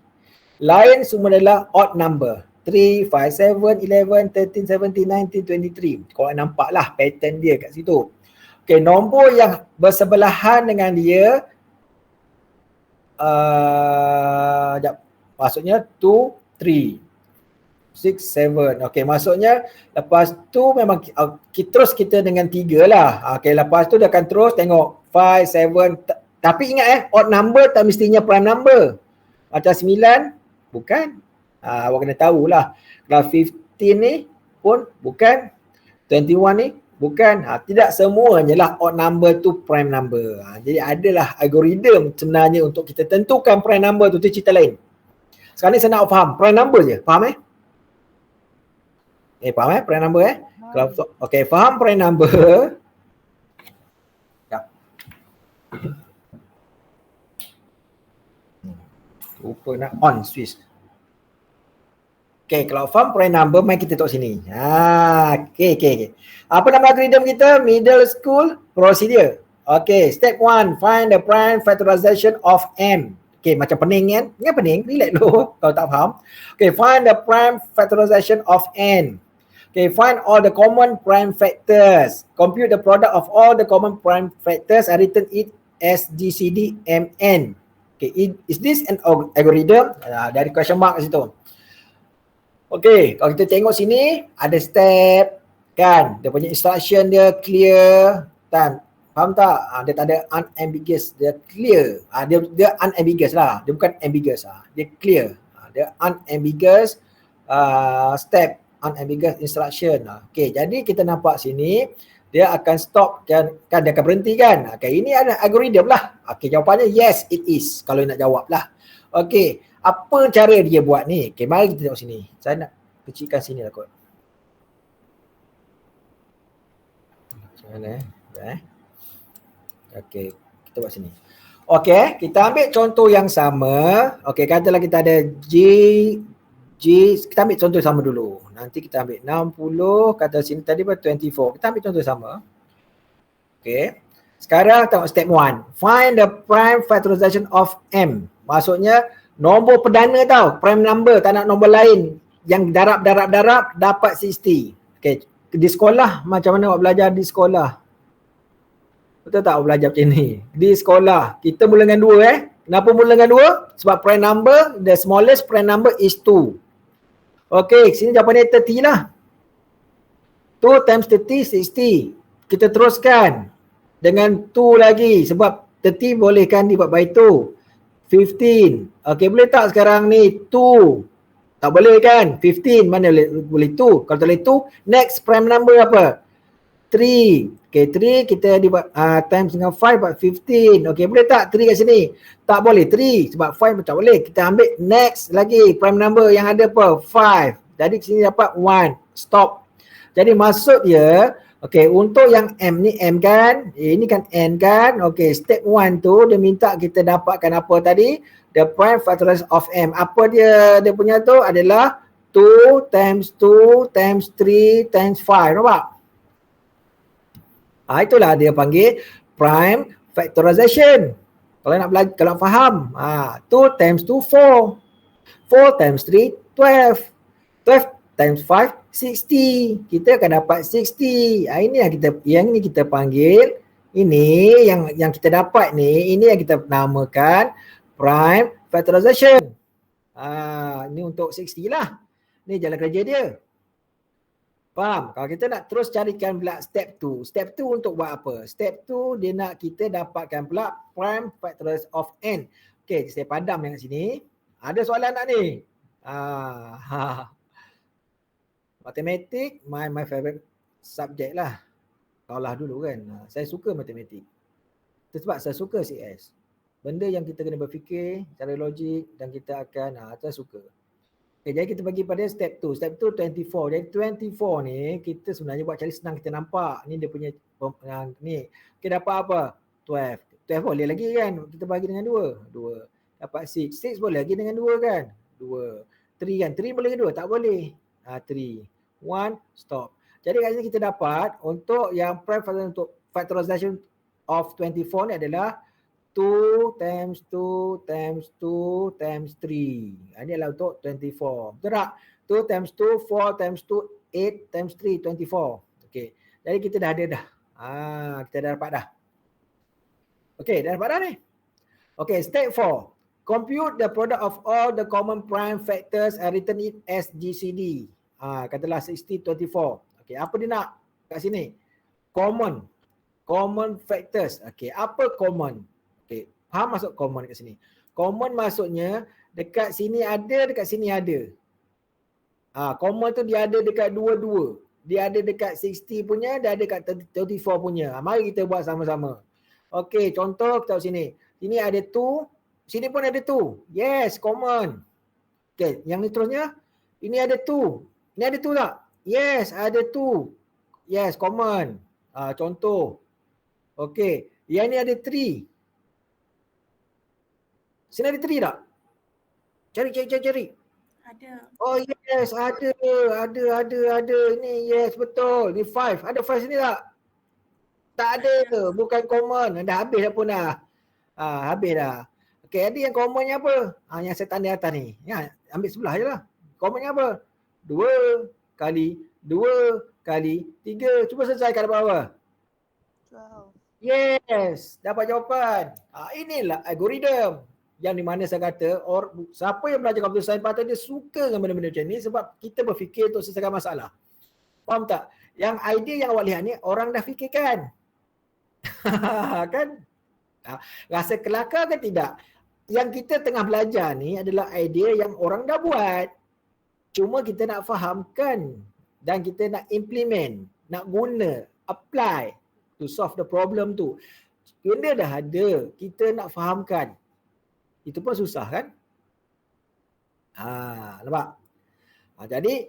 A: Lain semua adalah odd number. 3, 5, 7, 11, 13, 17, 19, 23. Korang nampaklah pattern dia kat situ. Okey, nombor yang bersebelahan dengan dia maksudnya 2, 3. 6, 7. Okey, maksudnya lepas tu memang terus kita dengan 3 lah. Okey, lepas tu dia akan terus tengok 5, 7. Tapi ingat odd number tak mestinya prime number. Macam 9 bukan. Awak kena tahulah. Kalau 15 ni pun bukan. 21 ni bukan. Tidak semuanya lah odd number tu prime number. Jadi adalah algoritma sebenarnya untuk kita tentukan prime number tu cerita lain. Sekarang ni saya nak faham prime number je. Faham faham prime number Kalau okey, faham prime number. Ya. Lupa nak on switch. Okey, kalau faham prime number, mari kita tengok sini. Okey. Apa nama algoritma kita? Middle school procedure. Okey, step 1, find the prime factorization of m. Okey, macam pening kan? Ingat pening? Relax dulu kalau tak faham. Okey, find the prime factorization of n. Okay, find all the common prime factors. Compute the product of all the common prime factors and written it as GCD Mn. Okay, is this an algorithm? Dari question mark kat situ. Okay, kalau kita tengok sini ada step kan. Dia punya instruction dia clear kan. Faham tak? Dia tak ada unambiguous, dia clear. Dia unambiguous lah. Dia bukan ambiguous Dia clear. Dia unambiguous step. Unambiguous instruction. Okey, jadi kita nampak sini dia akan stop kan dia akan berhenti kan. Okey, ini ada algoritma lah. Okey, jawapannya yes it is kalau nak jawab lah. Okey, apa cara dia buat ni? Okey, mari kita tengok sini. Saya nak kecilkan sini lah kot. Macam mana Okey, kita buat sini. Okey, kita ambil contoh yang sama. Okey, katalah kita ada kita ambil contoh sama dulu. Nanti kita ambil 60, kata sini tadi 24. Kita ambil contoh sama. Okay. Sekarang tengok step 1. Find the prime factorization of m. Maksudnya nombor perdana tau. Prime number, tak nak nombor lain. Yang darab dapat 60. Okay. Di sekolah, macam mana awak belajar di sekolah? Betul tak awak belajar macam ni? Di sekolah, kita mula dengan 2 Kenapa mula dengan 2? Sebab prime number, the smallest prime number is 2. Okey, sini jawapannya 30 lah. 2 times 30, 60. Kita teruskan dengan 2 lagi. Sebab 30 boleh kan dibuat by 2. 15. Okey, boleh tak sekarang ni 2? Tak boleh kan? 15 mana boleh 2? Kalau tak boleh 2, next prime number apa? 3. Okey, 3 kita dibuat times dengan 5 buat 15. Okey, boleh tak 3 kat sini? Tak boleh 3 sebab 5 tak boleh. Kita ambil next lagi prime number yang ada apa? 5. Jadi sini dapat 1. Stop. Jadi maksud dia, okey, untuk yang M ni M kan? Ini kan N kan? Okey, step 1 tu dia minta kita dapatkan apa tadi? The prime factorization of M. Apa dia punya tu adalah 2 times 2 times 3 times 5. Nampak? Itulah dia panggil prime factorization. Kalau nak belajar, kalau faham, 2 times 2, 4. 4 times 3, 12. 12 times 5, 60. Kita akan dapat 60. Ini yang kita panggil, ini yang kita dapat ni, ini yang kita namakan prime factorization. Ini untuk 60 lah. Ni jalan kerja dia. Faham? Kalau kita nak terus carikan pula step 2. Step 2 untuk buat apa? Step 2 dia nak kita dapatkan pula prime factorization of n. Okey, saya padam yang kat sini. Ada soalan tak ni? Matematik, my favorite subject lah. Kaulah dulu kan. Saya suka matematik. Itu sebab saya suka CS. Benda yang kita kena berfikir cara logik dan kita akan, saya suka. Okay, jadi kita bagi pada step 2. Step 2 24. Jadi 24 ni kita sebenarnya buat cari senang, kita nampak. Ni dia punya ni. Kita dapat apa? 12. 12 boleh lagi kan? Kita bagi dengan 2. 2. Dapat 6. 6 boleh lagi dengan 2 kan? 2. 3 kan? 3 boleh dengan 2? Tak boleh. 3. 1. Stop. Jadi kat sini kita dapat untuk yang prime factorization of 24 ni adalah 2 times 2 times 2 times 3. Ini adalah untuk 24. Betul tak? 2 times 2, 4 times 2, 8 times 3, 24. Okey. Jadi kita dah ada dah. Kita dah dapat dah. Okey, dah dapat dah ni. Okey, step 4. compute the product of all the common prime factors and return it as GCD. Katalah 60, 24. Okey, apa dia nak kat sini? Common factors. Okey, apa common? Okey, faham masuk common kat sini. Common maksudnya dekat sini ada, dekat sini ada. Common tu dia ada dekat dua-dua. Dia ada dekat 60 punya, dia ada dekat 34 punya. Mari kita buat sama-sama. Okey, contoh kita tahu sini. Sini ada 2, sini pun ada 2. Yes, common. Okey, yang ni terusnya. Ini ada 2. Ini ada 2 tak? Yes, ada 2. Yes, common. Contoh. Okey, yang ni ada 3. Sini ada 3 tak? Cari.
B: Ada.
A: Oh yes, ada. Ini yes, betul. Ni 5. Ada 5 sini tak? Tak ada. Bukan common. Dah habis dah pun dah. Habis dah. Okey, ada yang commonnya apa? Yang saya tanda atas ni. Ya, ambil sebelah je lah. Commonnya apa? 2 kali 2 kali 3. Cuba selesaikan dapat apa?
B: 12.
A: Yes, dapat jawapan. Inilah algoritma. Yang di mana saya kata, siapa yang belajar computer science patut dia suka dengan benda-benda macam ni sebab kita berfikir untuk selesaikan masalah. Faham tak? Yang idea yang awak lihat ni orang dah fikirkan. Kan? Rasa kelakar ke tidak? Yang kita tengah belajar ni adalah idea yang orang dah buat. Cuma kita nak fahamkan dan kita nak implement, nak guna, apply to solve the problem tu. Benda dah ada, kita nak fahamkan. Itu pun susah kan? Nampak? Jadi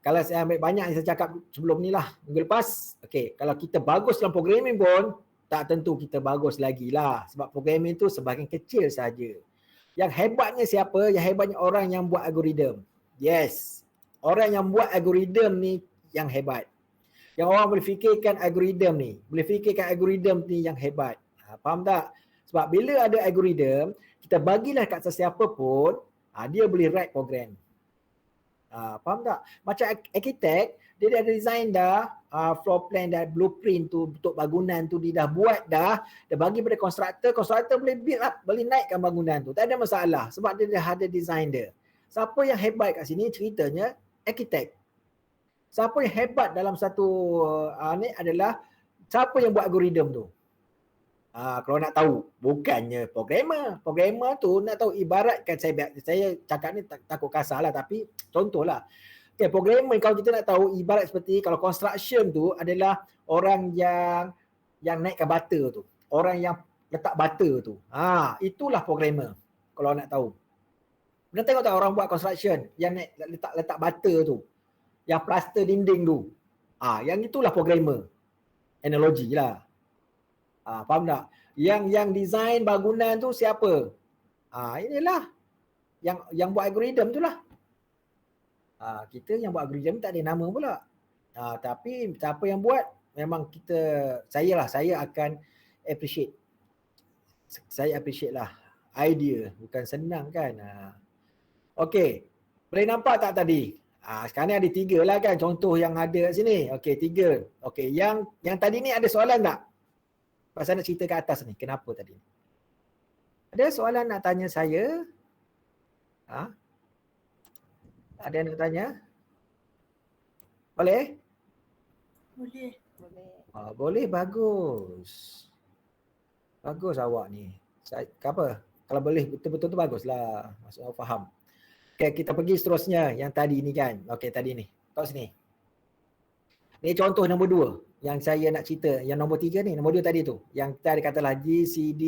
A: kalau saya ambil banyak yang saya cakap sebelum ni lah, minggu lepas, okey, kalau kita bagus dalam programming pun tak tentu kita bagus lagi lah sebab programming tu sebahagian kecil saja. Yang hebatnya siapa? Yang hebatnya orang yang buat algoritma. Yes. Orang yang buat algoritma ni yang hebat. Yang orang boleh fikirkan algoritma ni, yang hebat. Faham tak? Sebab bila ada algoritma, kita bagilah kat sesiapa pun, dia boleh write program. Faham tak? Macam arkitek, dia dah design dah, floor plan dah, blueprint tu untuk bangunan tu dia dah buat dah, dia bagi pada kontraktor boleh build up, boleh naikkan bangunan tu. Tak ada masalah sebab dia dah ada design dia. Siapa yang hebat kat sini ceritanya? Arkitek. Siapa yang hebat dalam satu ni adalah siapa yang buat algoritma tu. Kalau nak tahu, bukannya programmer tu nak tahu, ibaratkan saya cakap ni takut kasar lah tapi contohlah. Okay, programmer kalau kita nak tahu ibarat seperti kalau construction tu adalah orang yang naikkan bata tu, orang yang letak bata tu. Itulah programmer kalau nak tahu. Pernah tengok tak orang buat construction yang naik letak bata tu, yang plaster dinding tu. Yang itulah programmer. Analogi lah. Faham tak? Yang design bangunan tu siapa? Inilah yang buat algoritma tu lah. Kita yang buat algoritma tak ada nama pula. Tapi siapa yang buat memang saya akan appreciate. Saya appreciate lah idea, bukan senang kan. Okey. Boleh nampak tak tadi? Sekarang ni ada 3 lah kan contoh yang ada kat sini. Okey, 3. Okey, yang tadi ni ada soalan tak? Pasal nak cerita ke atas ni, kenapa tadi? Ada soalan nak tanya saya? Ada yang nak tanya? Boleh?
B: Boleh.
A: Boleh, bagus. Bagus awak ni. Apa? Kalau boleh betul-betul tu baguslah. Maksud awak faham. Okay, kita pergi seterusnya yang tadi ni kan. Okey, tadi ni. Kat sini. Ni contoh nombor 2 yang saya nak cerita. Yang nombor 3 ni, nombor 2 tadi tu. Yang kita ada katalah GCD,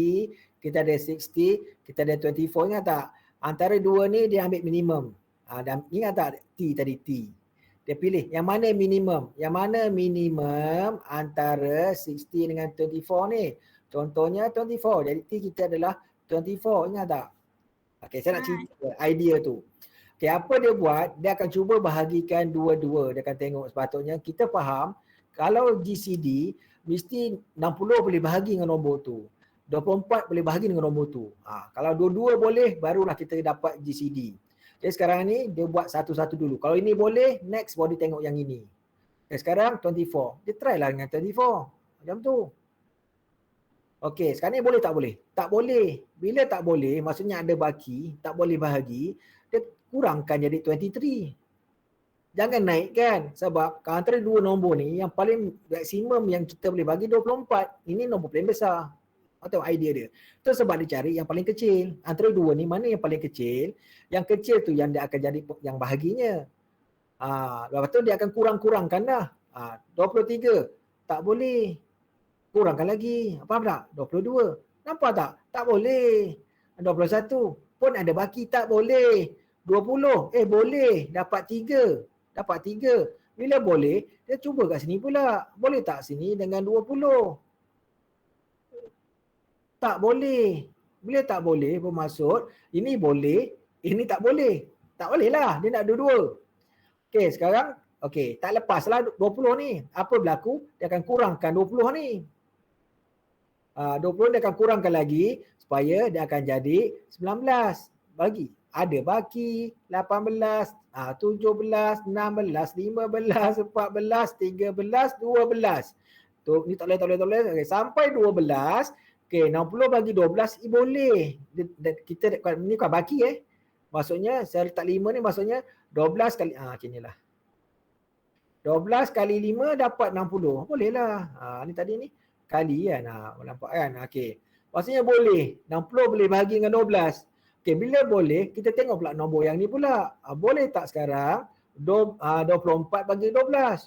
A: kita ada 60, kita ada 24. Ingat tak? Antara 2 ni dia ambil minimum. Dan ingat tak T tadi T. Dia pilih yang mana minimum. Yang mana minimum antara 60 dengan 24 ni. Contohnya 24. Jadi T kita adalah 24. Ingat tak? Okey, saya nak cerita idea tu. Okey, apa dia buat? Dia akan cuba bahagikan dua-dua. Dia akan tengok sepatutnya kita faham kalau GCD mesti 60 boleh bahagi dengan nombor tu. 24 boleh bahagi dengan nombor tu. Kalau dua-dua boleh barulah kita dapat GCD. Jadi sekarang ni dia buat satu-satu dulu. Kalau ini boleh, next baru dia tengok yang ini. Okay, sekarang 24. Dia try lah dengan 24. Macam tu. Okey, sekarang ni boleh tak boleh? Tak boleh. Bila tak boleh, maksudnya ada baki, tak boleh bahagi, dia kurangkan jadi 23. Jangan naikkan sebab antara dua nombor ni yang paling maksimum yang kita boleh bagi 24. Ini nombor paling besar. Atau idea dia. Itu sebab dia cari yang paling kecil. Antara dua ni mana yang paling kecil? Yang kecil tu yang dia akan jadi yang bahaginya. Lepas tu dia akan kurang-kurangkan dah. 23. Tak boleh. Kurangkan lagi. Faham tak? 22. Nampak tak? Tak boleh. 21. Pun ada baki, tak boleh. 20. Boleh. Dapat 3. Dapat 3. Bila boleh, dia cuba kat sini pula. Boleh tak sini dengan 20? Tak boleh. Bila tak boleh, bermaksud ini boleh, ini tak boleh. Tak boleh lah. Dia nak dua-dua. Okey, sekarang tak lepas lah 20 ni. Apa berlaku? Dia akan kurangkan 20 ni. 20 dia akan kurangkan lagi supaya dia akan jadi 19. Bagi. Ada baki 18, 17, 16, 15, 14, 13, 12. Tu ni tak boleh. Okay, sampai 12. Okey, 60 bagi 12 boleh. Kita ni bukan baki Maksudnya saya letak 5 ni maksudnya 12 kali macam inilah. 12 kali 5 dapat 60. Boleh lah. Ni tadi ni kali kan. Nampak kan? Okey. Maksudnya boleh. 60 boleh bahagi dengan 12. Okey, bila boleh, kita tengok pula nombor yang ni pula. Boleh tak sekarang 24 bagi 12?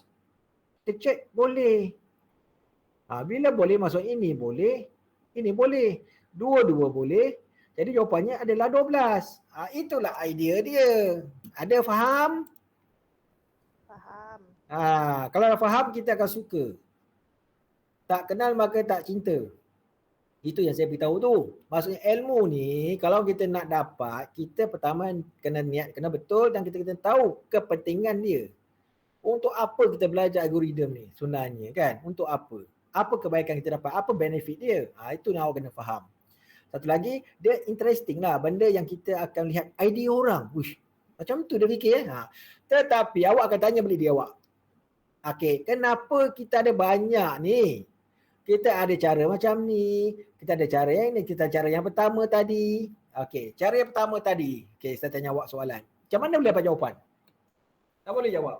A: Kita check boleh. Bila boleh maksud ini boleh. Ini boleh. Dua-dua boleh. Jadi jawapannya adalah 12. Itulah idea dia. Ada faham?
B: Faham.
A: Kalau dah faham, kita akan suka. Tak kenal maka tak cinta. Itu yang saya beritahu tu. Maksudnya ilmu ni, kalau kita nak dapat, kita pertama kena niat, kena betul dan kita kena tahu kepentingan dia. Untuk apa kita belajar algoritma ni sebenarnya kan? Untuk apa? Apa kebaikan kita dapat? Apa benefit dia? Itu yang awak kena faham. Satu lagi, dia interesting lah. Benda yang kita akan lihat idea orang. Wish, macam tu dia fikir Tetapi awak akan tanya balik dia awak. Okey, kenapa kita ada banyak ni? Kita ada cara macam ni, kita ada cara yang ni, kita cara yang pertama tadi. Okey, cara yang pertama tadi. Okey, saya tanya awak soalan. Macam mana boleh dapat jawapan? Tak boleh jawab.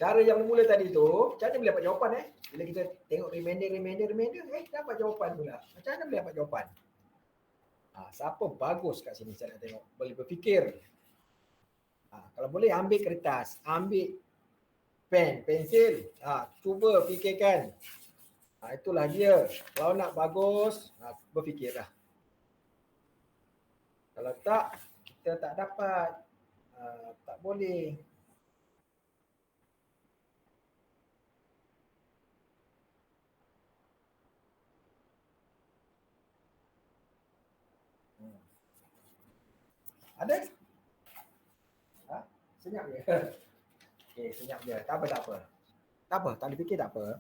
A: Cara yang mula tadi tu, macam mana boleh dapat jawapan Bila kita tengok reminder, dapat jawapan pula. Macam mana boleh dapat jawapan? Siapa bagus kat sini saya nak tengok. Boleh berfikir. Kalau boleh ambil kertas, ambil pen, pensil, cuba fikirkan. Itulah dia. Kalau nak bagus, berfikirlah. Kalau tak, kita tak dapat. Tak boleh. Ada? Senyap je. Okey, senyap je. Tak apa. Tak apa, tak boleh fikir tak apa.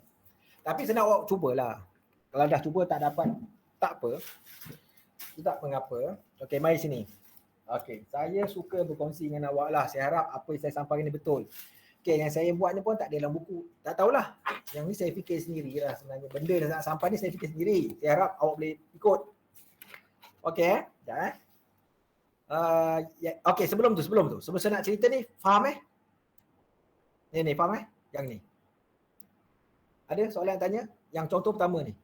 A: Tapi senang awak cubalah. Kalau dah cuba tak dapat, tak apa. Tak mengapa. Okey, mari sini. Okey, saya suka berkongsi dengan awak lah. Saya harap apa yang saya sampaikan ni betul. Okey, yang saya buat ni pun tak ada dalam buku. Tak tahulah. Yang ni saya fikir sendiri lah sebenarnya. Benda yang nak sampai ni saya fikir sendiri. Saya harap awak boleh ikut. Okey, sekejap Okey, sebelum tu. Sebelum saya nak cerita ni, faham Ni, faham Yang ni. Ada soalan yang tanya? Yang contoh pertama ni.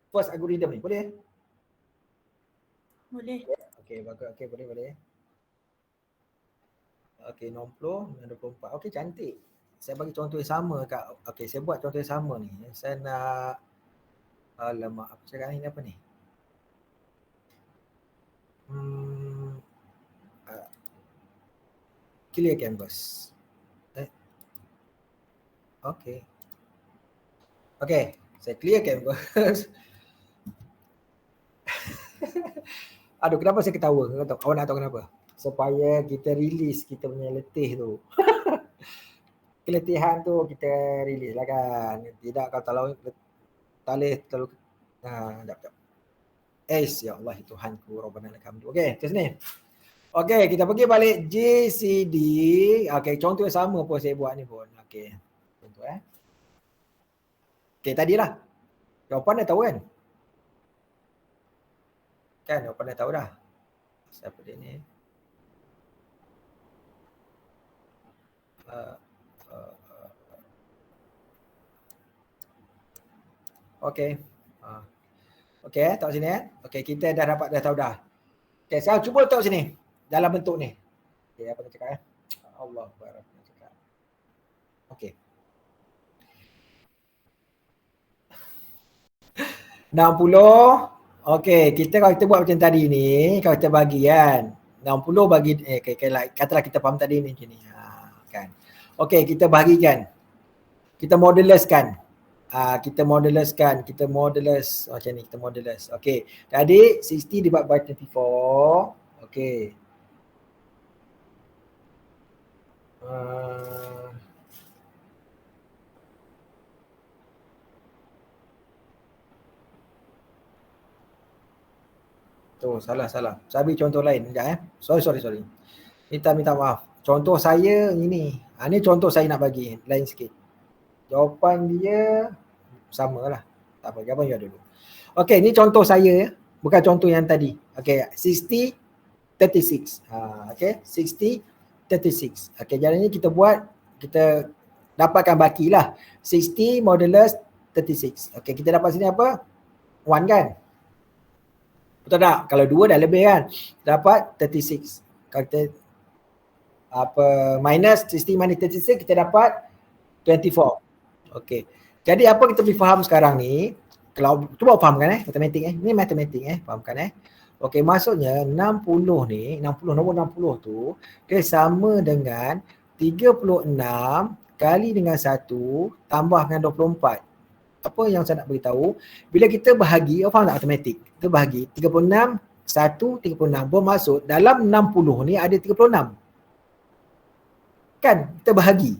A: First algorithm ni, boleh?
B: Boleh.
A: Okey, bagus. Okey, boleh. Okey, 60 dengan 24. Okey, cantik. Saya bagi contoh yang sama kat. Okey, saya buat contoh yang sama ni. Saya nak apa cakap ni apa ni? Clear canvas. Okey, saya clear canvas. Aduh, kenapa saya ketawa? Awak nak tahu kenapa? Supaya kita release kita punya letih tu. Keletihan tu kita release lah kan. Tidak kalau terlalu sekejap. Ya Allah, Tuhanku, Rabbana lakal hamdu. Okey, terus ni. Okey, kita pergi balik GCD. Okey, contoh yang sama pun saya buat ni pun. Okey. Contoh Okay, tadilah. Jawapan dah tahu kan? Kan, jawapan dah tahu dah. Siapa dia ni? Okay. Okay, tengok sini Okay, kita dah tahu dah. Okay, sekarang cuba tengok sini. Dalam bentuk ni. Okay, apa nak cakap Allah Akbar. Okay. 60. Okay, kalau kita buat macam tadi ni, kalau kita bagi kan, 60 bagi, katalah kita faham tadi ni macam ni. Kan. Okay, kita bahagikan. Kita moduluskan. Kita modulus macam ni, kita modulus. Okay, tadi 60 divided by 24. Okay. Tu salah. Saya ambil contoh lain sekejap Sorry. Minta maaf. Contoh saya ini. Ni contoh saya nak bagi lain sikit. Jawapan dia samalah. Tak apa, jawapan dia dulu. Okey, ni contoh saya, bukan contoh yang tadi. Okey, 60 36. Okey, 60 36. Okey, jalannya kita dapatkan bakilah. 60 modulus 36. Okey, kita dapat sini apa? 1 kan? Betul tak? Kalau 2 dah lebih kan? Dapat 36. Kalau kita minus 60 minus 36, kita dapat 24. Okey. Jadi apa kita boleh faham sekarang ni? Kalau cuba fahamkan matematik Ni matematik fahamkan Okey, maksudnya 60 ni, 60 nombor 60 tu dia sama dengan 36 kali dengan 1 tambah dengan 24. Apa yang saya nak beritahu, bila kita bahagi, faham tak matematik? Kita bahagi 36 1 36 bermaksud dalam 60 ni ada 36. Kan? Kita bahagi.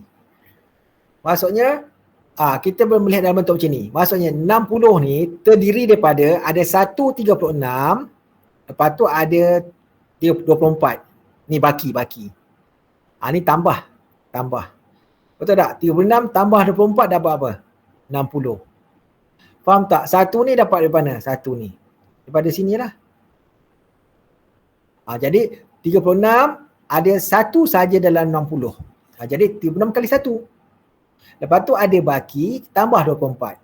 A: Maksudnya kita boleh melihat dalam bentuk macam ni. Maksudnya 60 ni terdiri daripada ada 1 36, lepas tu ada 24. Ni baki. Ni tambah. Betul tak? 36 tambah 24 dapat apa? 60. Faham tak? 1 ni dapat dari mana? 1 ni. Daripada sinilah. Jadi 36 ada 1 saja dalam 60. Jadi 36 kali 1. Lepas tu ada baki tambah 24.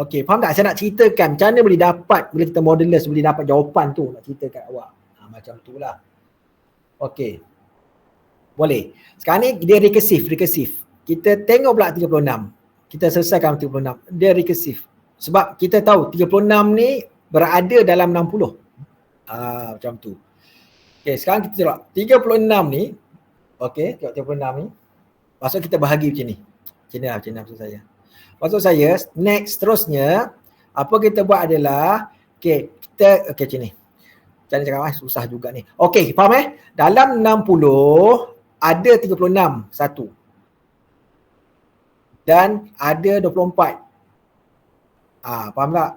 A: Okey, faham tak? Saya nak ceritakan macam mana boleh dapat, bila kita modulus boleh dapat jawapan tu, nak ceritakan awak. Macam tu lah. Okey. Boleh. Sekarang ni dia rekursif. Kita tengok pula 36. Kita selesaikan 36. Dia rekursif. Sebab kita tahu 36 ni berada dalam 60. Macam tu. Okey, sekarang kita tengok 36 ni. Okey, tengok 36 ni. Maksud kita bahagi macam ni. Macam ni maksud saya. Maksud saya, next seterusnya, apa kita buat adalah, macam ni. Macam ni cakap, susah juga ni. Okey, faham Dalam 60, ada 36, 1. Dan ada 24. Faham tak?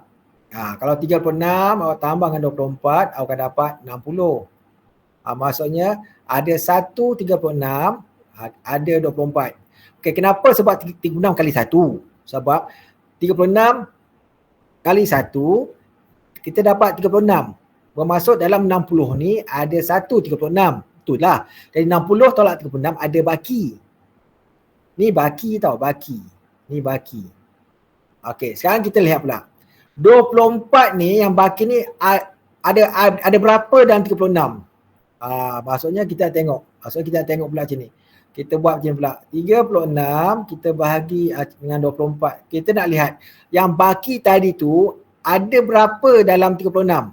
A: Kalau 36, awak tambah dengan 24, awak akan dapat 60. Maksudnya, ada 1 36, ada 24. Okey, kenapa? Sebab 36 kali 1. Sebab 36 kali 1, kita dapat 36. Bermaksud dalam 60 ni ada 1 36. Itulah. Dari 60 tolak 36 ada baki. Ni baki tau, baki. Ni baki. Okey, sekarang kita lihat pula. 24 ni, yang baki ni ada berapa dalam 36? Maksudnya kita tengok. Kita tengok pula macam ni. Kita buat macam ni pula. 36 kita bahagi dengan 24. Kita nak lihat yang baki tadi tu ada berapa dalam 36.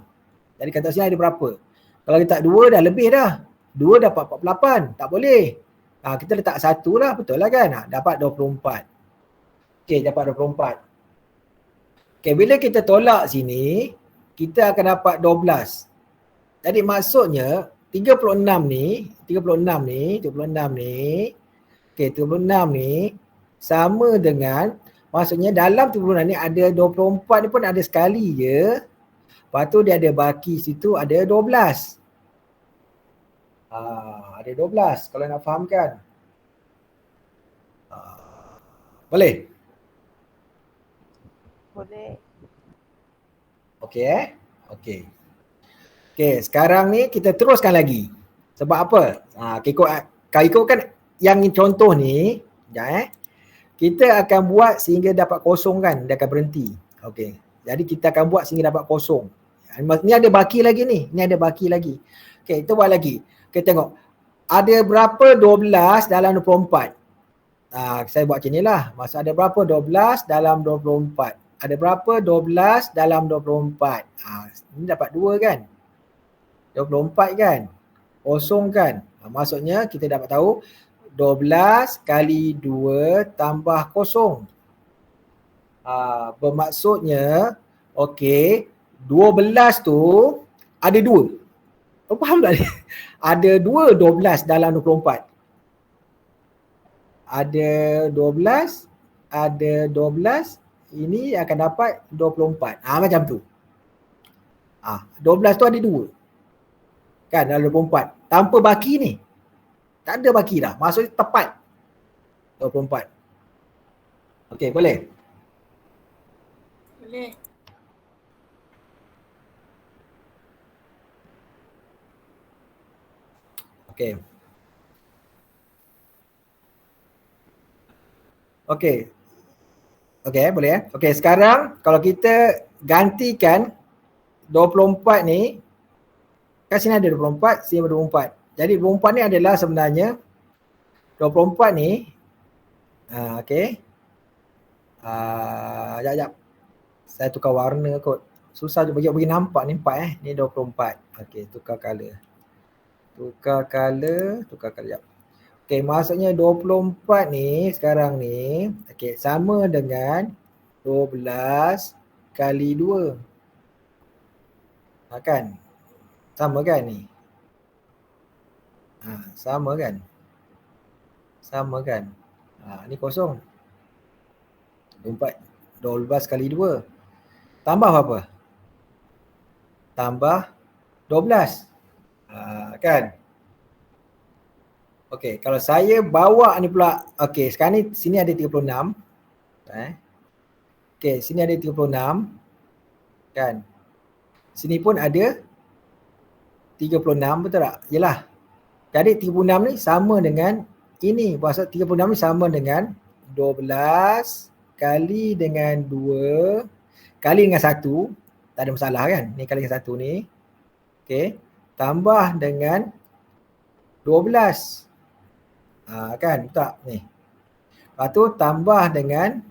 A: Jadi kata sini ada berapa. Kalau letak 2 dah lebih dah. 2 dapat 48. Tak boleh. Kita letak 1 lah. Betul lah kan? Dapat 24. Okey, dapat 24. Okey, bila kita tolak sini, kita akan dapat 12. Jadi maksudnya 36 ni, sama dengan, maksudnya dalam 36 ni ada 24 ni pun ada sekali je. Lepas tu dia ada baki situ ada 12. Ada 12 kalau nak fahamkan. Boleh?
B: Boleh.
A: Okey. Okey. Okey, sekarang ni kita teruskan lagi. Sebab apa? Kalau ikutkan yang contoh ni, sekejap kita akan buat sehingga dapat kosong kan, dia akan berhenti. Okey. Jadi kita akan buat sehingga dapat kosong. Ni ada baki lagi ni. Ni ada baki lagi. Okey, kita buat lagi. Kita tengok. Ada berapa 12 dalam 24? Saya buat macam ni lah. Maksud ada berapa 12 dalam 24? Ada berapa 12 dalam 24? Ini dapat 2 kan? 24 kan? Kosong kan? Maksudnya kita dapat tahu 12 kali 2 tambah kosong. Bermaksudnya, okey, 12 tu ada 2. Faham tak ni? Ada 2 12 dalam 24. Ada 12, ada 12, ini akan dapat 24. Macam tu. 12 tu ada 2. Kan dalam 24. Tanpa baki ni. Tak ada baki dah. Maksudnya tepat. 24. Okey, boleh?
D: Boleh.
A: Okey. Okey. Okey, boleh Okey, sekarang kalau kita gantikan 24 ni, kan sini ada 24, sini ada 24. Jadi 24 ni adalah sebenarnya 24 ni okey. Sekejap. Saya tukar warna kot. Susah je bagi nampak ni 4 Ni 24. Okey, tukar color. Tukar color sekejap. Okey, maksudnya 24 ni sekarang ni okey sama dengan 12 kali 2. Kan? Sama kan ni? Sama kan? Sama kan? Ni kosong. 12 kali 2. Tambah apa? Tambah 12. Kan? Okey, kalau saya bawa ni pula, okey, sekarang ni sini ada 36. Okey, sini ada 36. Kan? Sini pun ada 36, betul tak? Yalah. Jadi 36 ni sama dengan ini. Maksud 36 ni sama dengan 12 kali dengan 2 kali dengan 1. Tak ada masalah kan? Ni kali dengan 1 ni. Okey. Tambah dengan 12. Kan? Betul tak? Ni. Lepas tu tambah dengan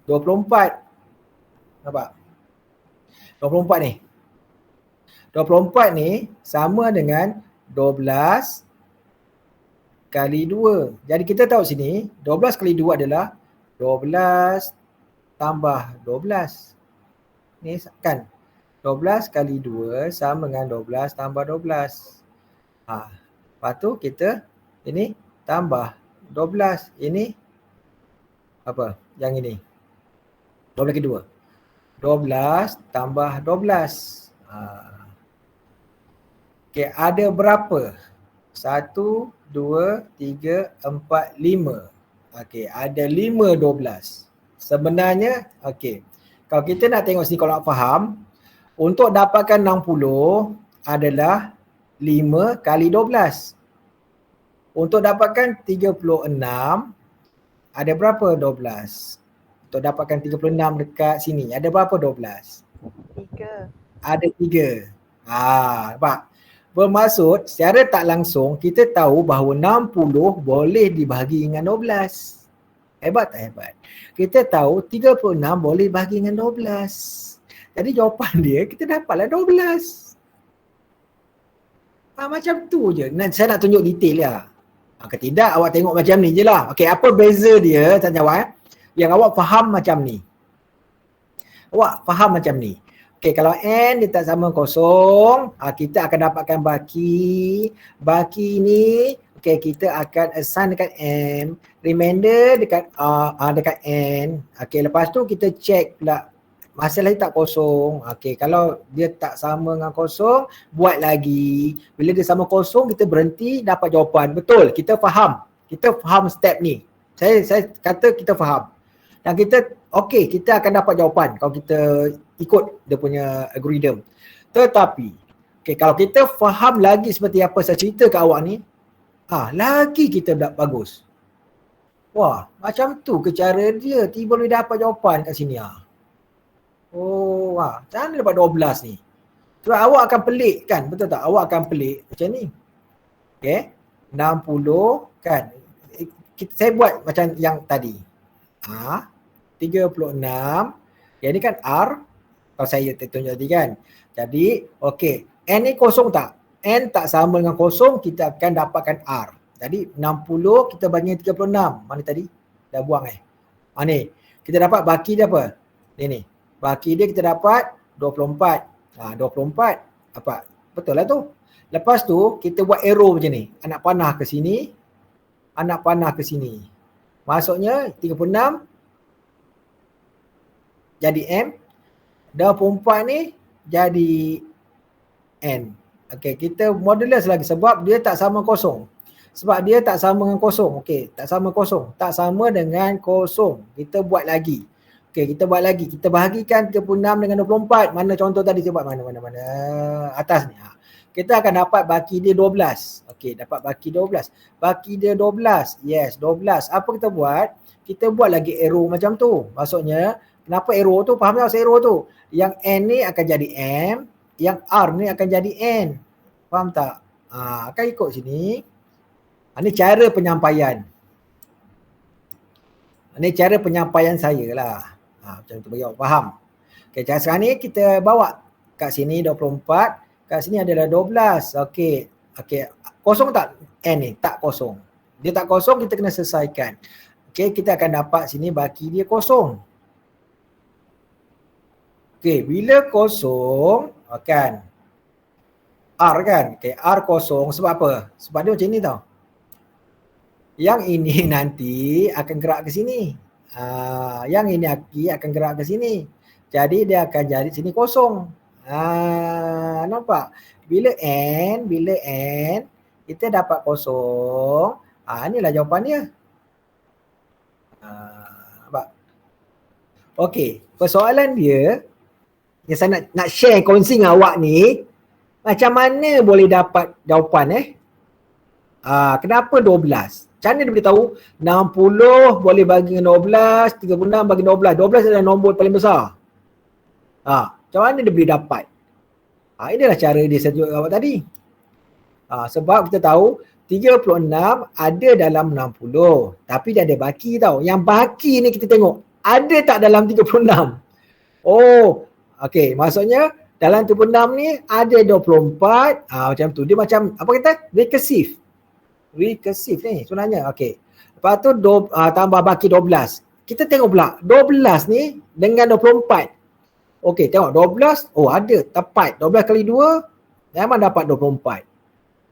A: 24. Nampak? 24 ni. 24 ni sama dengan 12 kali 2. Jadi kita tahu sini 12 kali 2 adalah 12 tambah 12. Ni kan 12 kali 2 sama dengan 12 tambah 12. Lepas tu kita ini tambah 12. Ini apa? Yang ini. 12 kali 2. 12 tambah 12. Okey, ada berapa? 1, 2, 3, 4, 5. Okey, ada 5 12. Sebenarnya, okey. Kalau kita nak tengok sini, kalau nak faham, untuk dapatkan 60 adalah 5 kali 12. Untuk dapatkan 36, ada berapa 12? Untuk dapatkan 36 dekat sini, ada berapa 12?
B: 3.
A: Ada 3. Nampak? Bermaksud secara tak langsung kita tahu bahawa 60 boleh dibahagi dengan 12. Hebat tak hebat? Kita tahu 36 boleh bahagi dengan 12. Jadi jawapan dia kita dapatlah 12. Macam tu je. Saya nak tunjuk detail lah. Kalau tidak awak tengok macam ni je lah. Okey, apa beza dia saya jawab yang awak faham macam ni. Awak faham macam ni. Okey, kalau N dia tak sama kosong, kita akan dapatkan baki. Baki ni, okey, kita akan assign dekat M. Remainder dekat dekat N. Okey, lepas tu kita check pula masalah dia tak kosong. Okey, kalau dia tak sama dengan kosong, buat lagi. Bila dia sama kosong, kita berhenti, dapat jawapan. Betul, kita faham. Kita faham step ni. Saya kata kita faham. Dan kita, okey, kita akan dapat jawapan kalau kita ikut dia punya algorithm. Tetapi, okey, kalau kita faham lagi seperti apa saya cerita ke awak ni, lagi kita bagus. Wah, macam tu ke cara dia tiba boleh dapat jawapan kat sini. Oh, macam mana dapat 12 ni? Sebab awak akan pelik kan, betul tak? Awak akan pelik macam ni. Okey, 60 kan. Saya buat macam yang tadi. 36. Yang ni kan R. Kalau saya tunjuk tadi kan. Jadi, okey. N ni kosong tak? N tak sama dengan kosong, kita akan dapatkan R. Jadi, 60 kita bagi 36. Mana tadi? Dah buang ni. Kita dapat baki dia apa? Ni. Baki dia kita dapat 24. 24. Apa? Betul lah tu. Lepas tu, kita buat arrow macam ni. Anak panah ke sini. Anak panah ke sini. Maksudnya 36 jadi M. 24 ni jadi N. Okey, kita modulus lagi sebab dia tak sama kosong. Sebab dia tak sama dengan kosong. Okey, tak sama kosong. Tak sama dengan kosong. Kita buat lagi. Okey, kita buat lagi. Kita bahagikan 36 dengan 24. Mana contoh tadi saya buat? Mana? Atas ni. Kita akan dapat baki dia 12. Okey, dapat baki 12. Baki dia 12. Yes, 12. Apa kita buat? Kita buat lagi arrow macam tu. Maksudnya, kenapa arrow tu? Faham tak arrow tu? Yang N ni akan jadi M. Yang R ni akan jadi N. Faham tak? Akan ikut sini. Ini cara penyampaian. Ini cara penyampaian saya lah. Macam tu bagi awak faham. Okay, sekarang ni kita bawa kat sini 24. Kat sini adalah 12. Okey. Kosong tak N ni? Tak kosong. Dia tak kosong, kita kena selesaikan. Okey, kita akan dapat sini baki dia kosong. Okey, bila kosong, kan R kan? Okey, R kosong sebab apa? Sebab dia macam ni tau. Yang ini nanti akan gerak ke sini. Yang ini akan gerak ke sini. Jadi dia akan jadi sini kosong. Nampak? Bila N kita dapat kosong. Inilah jawapan dia. Nampak? Okey, persoalan dia yang saya nak share kongsi dengan awak ni, macam mana boleh dapat jawapan kenapa 12? Macam mana dia boleh tahu 60 boleh bagi dengan 12, 36 bagi 12. 12 adalah nombor paling besar. Macam mana dia boleh dapat? Inilah cara dia saya tunjuk awak tadi. Sebab kita tahu 36 ada dalam 60. Tapi dia ada baki tau. Yang baki ni kita tengok. Ada tak dalam 36? Okey. Maksudnya dalam 36 ni ada 24. Macam tu. Dia macam, apa kata? Recursive ni sebenarnya. Okey. Lepas tu tambah baki 12. Kita tengok pula. 12 ni dengan 24. Okey, tengok 12. Ada. Tepat. 12 kali 2 memang dapat 24.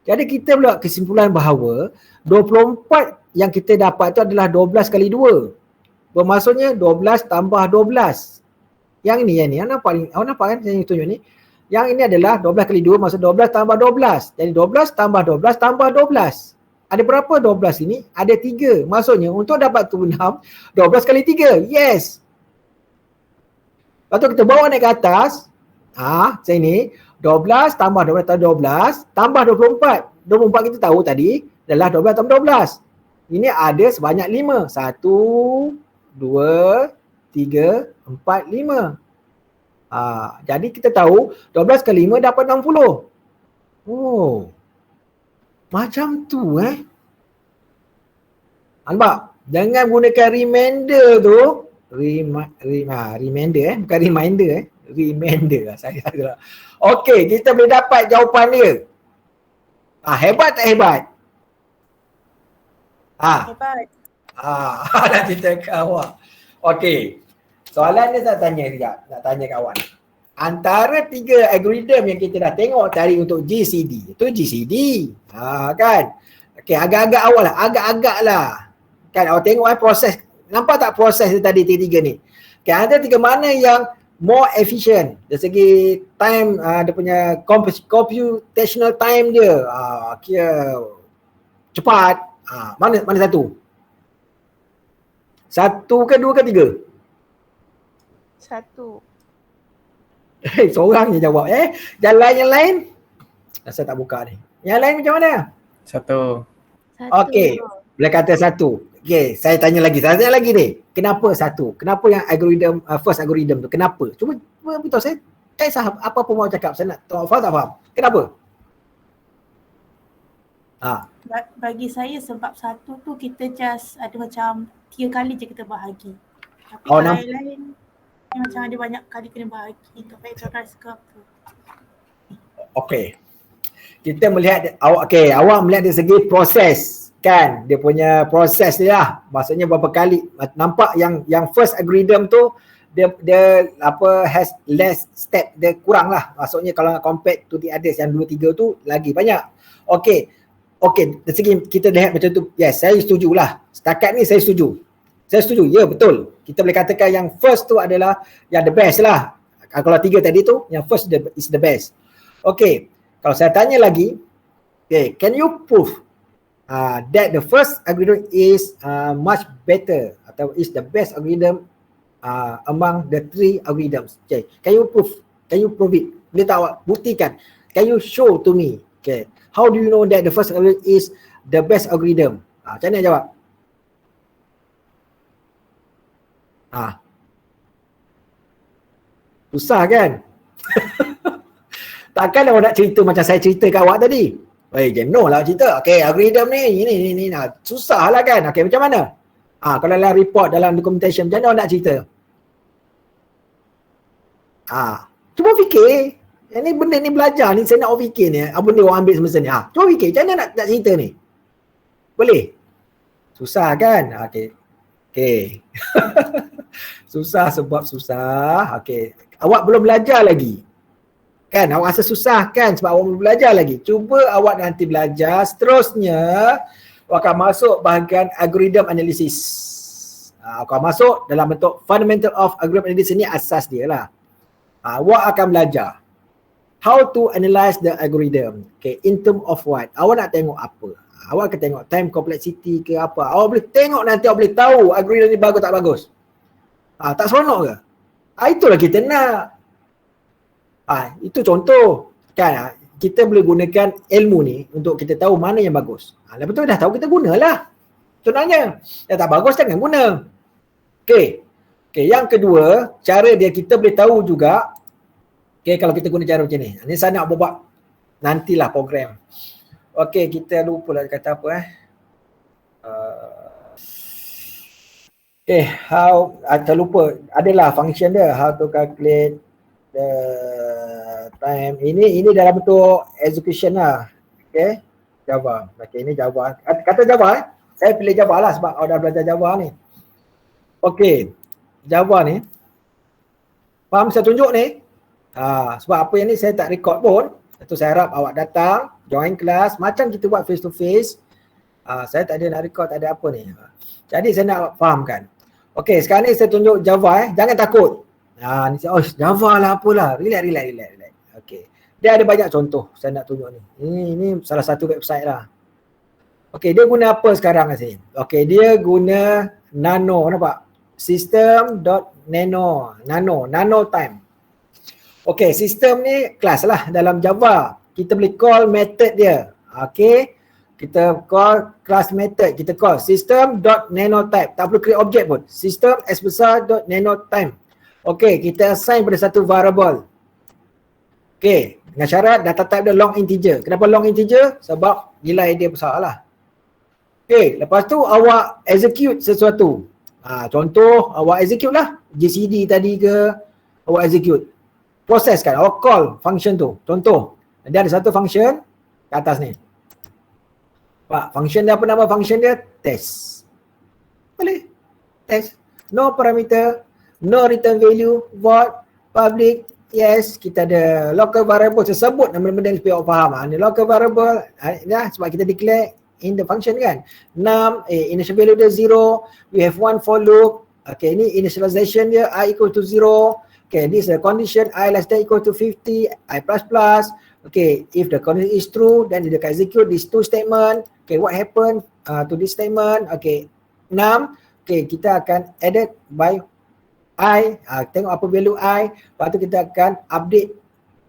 A: Jadi kita pula kesimpulan bahawa 24 yang kita dapat tu adalah 12 kali 2. Bermaksudnya 12 tambah 12. Yang ni. Awak nampak kan saya tunjuk ni? Yang ini adalah 12 kali 2 maksud 12 tambah 12. Jadi 12 tambah 12 tambah 12. Ada berapa 12 ini? Ada 3. Maksudnya untuk dapat 6, 12 kali 3. Yes. Lepas tu kita bawa naik ke atas. Saya ni 12 tambah 12 tambah 12 tambah 24. 24 kita tahu tadi adalah 12 tambah 12. Ini ada sebanyak 5. 1, 2, 3, 4, 5. Jadi kita tahu 12 kali 5 dapat 60. Macam tu Nampak? Jangan gunakan remainder tu. Remainder bukan reminder Remainder saya adalah. Okey, kita boleh dapat jawapan dia. Hebat tak hebat?
B: Hebat.
A: Nak cerita kat awak. Okey. Soalan ni saya tanya sekejap. Nak tanya kat awak ni. Antara 3 algoritma yang kita dah tengok tadi untuk GCD. Itu GCD. Kan? Okey, agak-agak awal lah. Agak-agak lah. Kan awak tengok proses. Nampak tak proses dia tadi 3 ni? Okay, ada 3 mana yang more efficient dari segi time, dia punya computational time dia. Kira cepat. Mana satu? 1 ke 2 ke 3?
B: 1.
A: Seorang je jawab. Jalan yang lain? Saya tak buka ni. Yang lain macam mana?
C: 1.
A: Okey. Boleh kata 1. Okey, saya tanya lagi ni. Kenapa 1? Kenapa yang algorithm, first algorithm tu? Kenapa? Cuba beritahu saya. Tak sah apa pun mau cakap. Saya nak tahu faham tak faham? Kenapa?
D: Bagi saya sebab 1 tu kita just ada macam 3 kali je kita bahagi. Tapi
A: Oh,
D: kalau yang lain ni macam ada banyak kali kena bahagi untuk factorize ke apa.
A: Okey. Kita melihat awak melihat dari segi proses kan, dia punya proses dia lah. Maksudnya berapa kali nampak yang first algorithm tu dia has less step, dia kurang lah. Maksudnya kalau nak compare to the others yang 2 3 tu lagi banyak. Okey, dari segi kita lihat macam tu, yes, saya setujulah. Setakat ni saya setuju. Ya, betul. Kita boleh katakan yang first tu adalah yang the best lah. Kalau 3 tadi tu, yang first is the best. Okey, kalau saya tanya lagi, can you prove that the first algorithm is much better atau is the best algorithm among the 3 algorithms? Okay, can you prove it? Boleh tak awak buktikan? Can you show to me? Okay, how do you know that the first algorithm is the best algorithm? Macam mana jawab? Susah kan? Takkan awak nak cerita macam saya cerita kat awak tadi. Jenuh lah cerita. Okey, algorithm ni, ini. Susah lah kan? Okey, macam mana? Kalau dalam report, dalam documentation, macam mana awak nak cerita? Cuba fikir. Ini benda ni belajar ni, saya nak awak fikir ni. Benda awak ambil semasa ni. Cuba fikir, macam mana nak cerita ni? Boleh? Susah kan? Okey. Susah sebab susah. Okey. Awak belum belajar lagi. Kan, awak rasa susah kan sebab awak belum belajar lagi. Cuba awak nanti belajar, seterusnya awak akan masuk bahagian algorithm analysis. Awak akan masuk dalam bentuk fundamental of algorithm analysis, ni asas dia lah. Awak akan belajar how to analyze the algorithm. Okay, in term of what? Awak nak tengok apa? Awak akan tengok time complexity ke apa. Awak boleh tengok nanti, awak boleh tahu algorithm ni bagus tak bagus. Tak seronok ke? Itulah kita nak. Itu contoh kan, kita boleh gunakan ilmu ni untuk kita tahu mana yang bagus. Lepas tu dah tahu, kita gunalah. Contohnya, yang tak bagus jangan guna. Okey, yang kedua, cara dia kita boleh tahu juga. Kalau kita guna cara macam ni. Ni saya nak buat nantilah program. Okey, kita lupa lah kata apa how, terlupa. Adalah function dia, how to calculate the time. Ini dalam bentuk execution lah. Okay, Java. Okay, ini Java. Kata Java saya pilih Java lah sebab awak dah belajar Java ni. Okay, Java ni faham saya tunjuk ni? Sebab apa yang ni saya tak record pun. Itu saya harap awak datang, join kelas, macam kita buat face to face. Saya tak ada nak record, tak ada apa ni. Jadi saya nak fahamkan. Okay, sekarang ni saya tunjuk Java. Jangan takut. Java lah apalah. Relax. Okay. Dia ada banyak contoh saya nak tunjuk ni. Ini salah satu website lah. Okay, dia guna apa sekarang ni? Okay, dia guna Nano, nampak? System.nano time. Okay, sistem ni kelas lah dalam Java. Kita boleh call method dia. Okay, kita call class method. Kita call system.nanotype. Tak perlu create objek pun. System as besar .nanotype. Okay, kita assign pada satu variable. Okay, dengan syarat data type dia long integer. Kenapa long integer? Sebab nilai dia besar lah. Okay, lepas tu awak execute sesuatu. Contoh, awak execute lah. GCD tadi ke, awak execute. Proses kan, awak call function tu. Contoh, dia ada satu function kat atas ni. Function dia apa nama function dia? Test. Boleh. Test. No parameter, no return value, void, public, yes. Kita ada local variable, saya sebut nama-nama yang supaya awak faham. Ini local variable, sebab kita declare in the function kan. Num, initial value dia 0. We have one for loop. Okay, ini initialization dia I equal to 0. Okay, this is the condition I less than equal to 50, I plus plus. Okay, if the condition is true, then dia akan execute these two statement. Okay, what happened to this statement? Okay, num. Okay, kita akan added by I, tengok apa value I, lepas tu kita akan update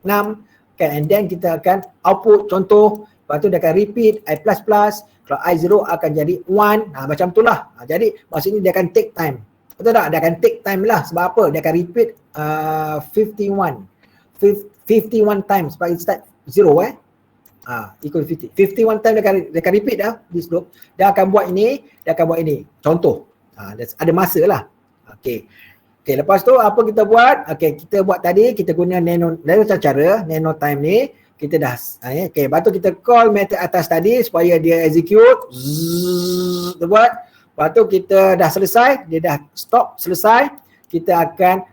A: 6 kan, and then kita akan output contoh, lepas tu dia akan repeat I++, kalau I 0 akan jadi 1, macam tu lah. Jadi maksudnya dia akan take time, betul tak? Dia akan take time lah, sebab apa? Dia akan repeat 51 times, sebab it start 0 equal 50. 51 times dia akan repeat dah this loop. Dia akan buat ini, dia akan buat ini. Contoh. Ada masa lah. Okey. Okey, lepas tu apa kita buat? Okey, kita buat tadi, kita guna nano cara nano time ni. Kita dah okey, lepas tu kita call method atas tadi supaya dia execute. Kita buat. Lepas tu kita dah selesai, dia dah stop, selesai. Kita akan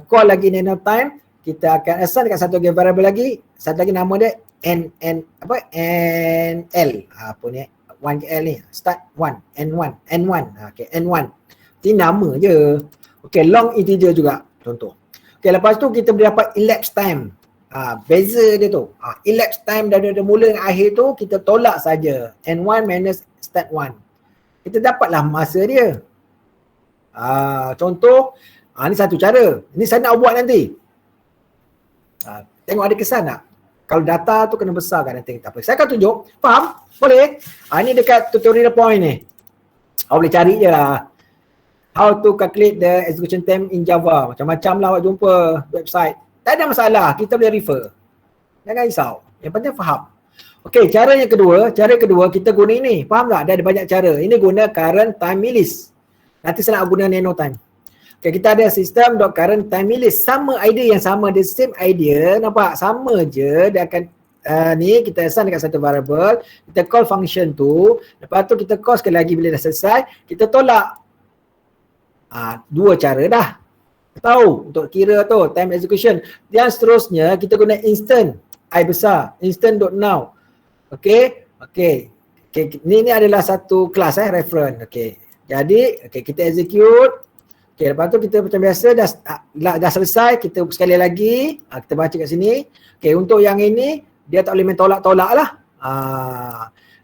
A: call lagi nano time. Kita akan assign dekat satu variable lagi. Satu lagi nama dia NL. Apa ni? 1KL ni. Start 1. N1. Okey, N1. Ini nama je. Okey, long integer juga contoh. Okey, lepas tu kita boleh dapat elapsed time. Beza dia tu. Elapsed time dari mula dan akhir tu kita tolak saja. N1 minus start 1. Kita dapatlah masa dia. Contoh, ni satu cara. Ini saya nak buat nanti. Tengok ada kesan tak? Kalau data tu kena besarkan nanti. Tak apa. Saya akan tunjuk. Faham? Boleh? Ni dekat tutorial point ni. Awak boleh cari je lah. How to calculate the execution time in Java. Macam-macam lah awak jumpa website. Tak ada masalah. Kita boleh refer. Jangan risau. Yang penting faham. Okey, cara kedua kita guna ini. Faham tak? Dia ada banyak cara. Ini guna current time list. Nanti saya nak guna nano time. Okay, kita ada sistem .current time list. Sama idea yang sama. The same idea. Nampak? Sama je. Dia akan ni kita assign dekat satu variable. Kita call function tu. Lepas tu kita call sekali lagi bila dah selesai. Kita tolak. Dua cara dah. Tahu untuk kira tu time execution. Yang seterusnya kita guna instant. I besar. Instant.now. Okey. Ni adalah satu kelas reference. Okey. Jadi kita execute. Okey, lepas tu kita macam biasa dah selesai, kita sekali lagi kita baca kat sini. Okey, untuk yang ini dia tak boleh main tolak-tolak lah.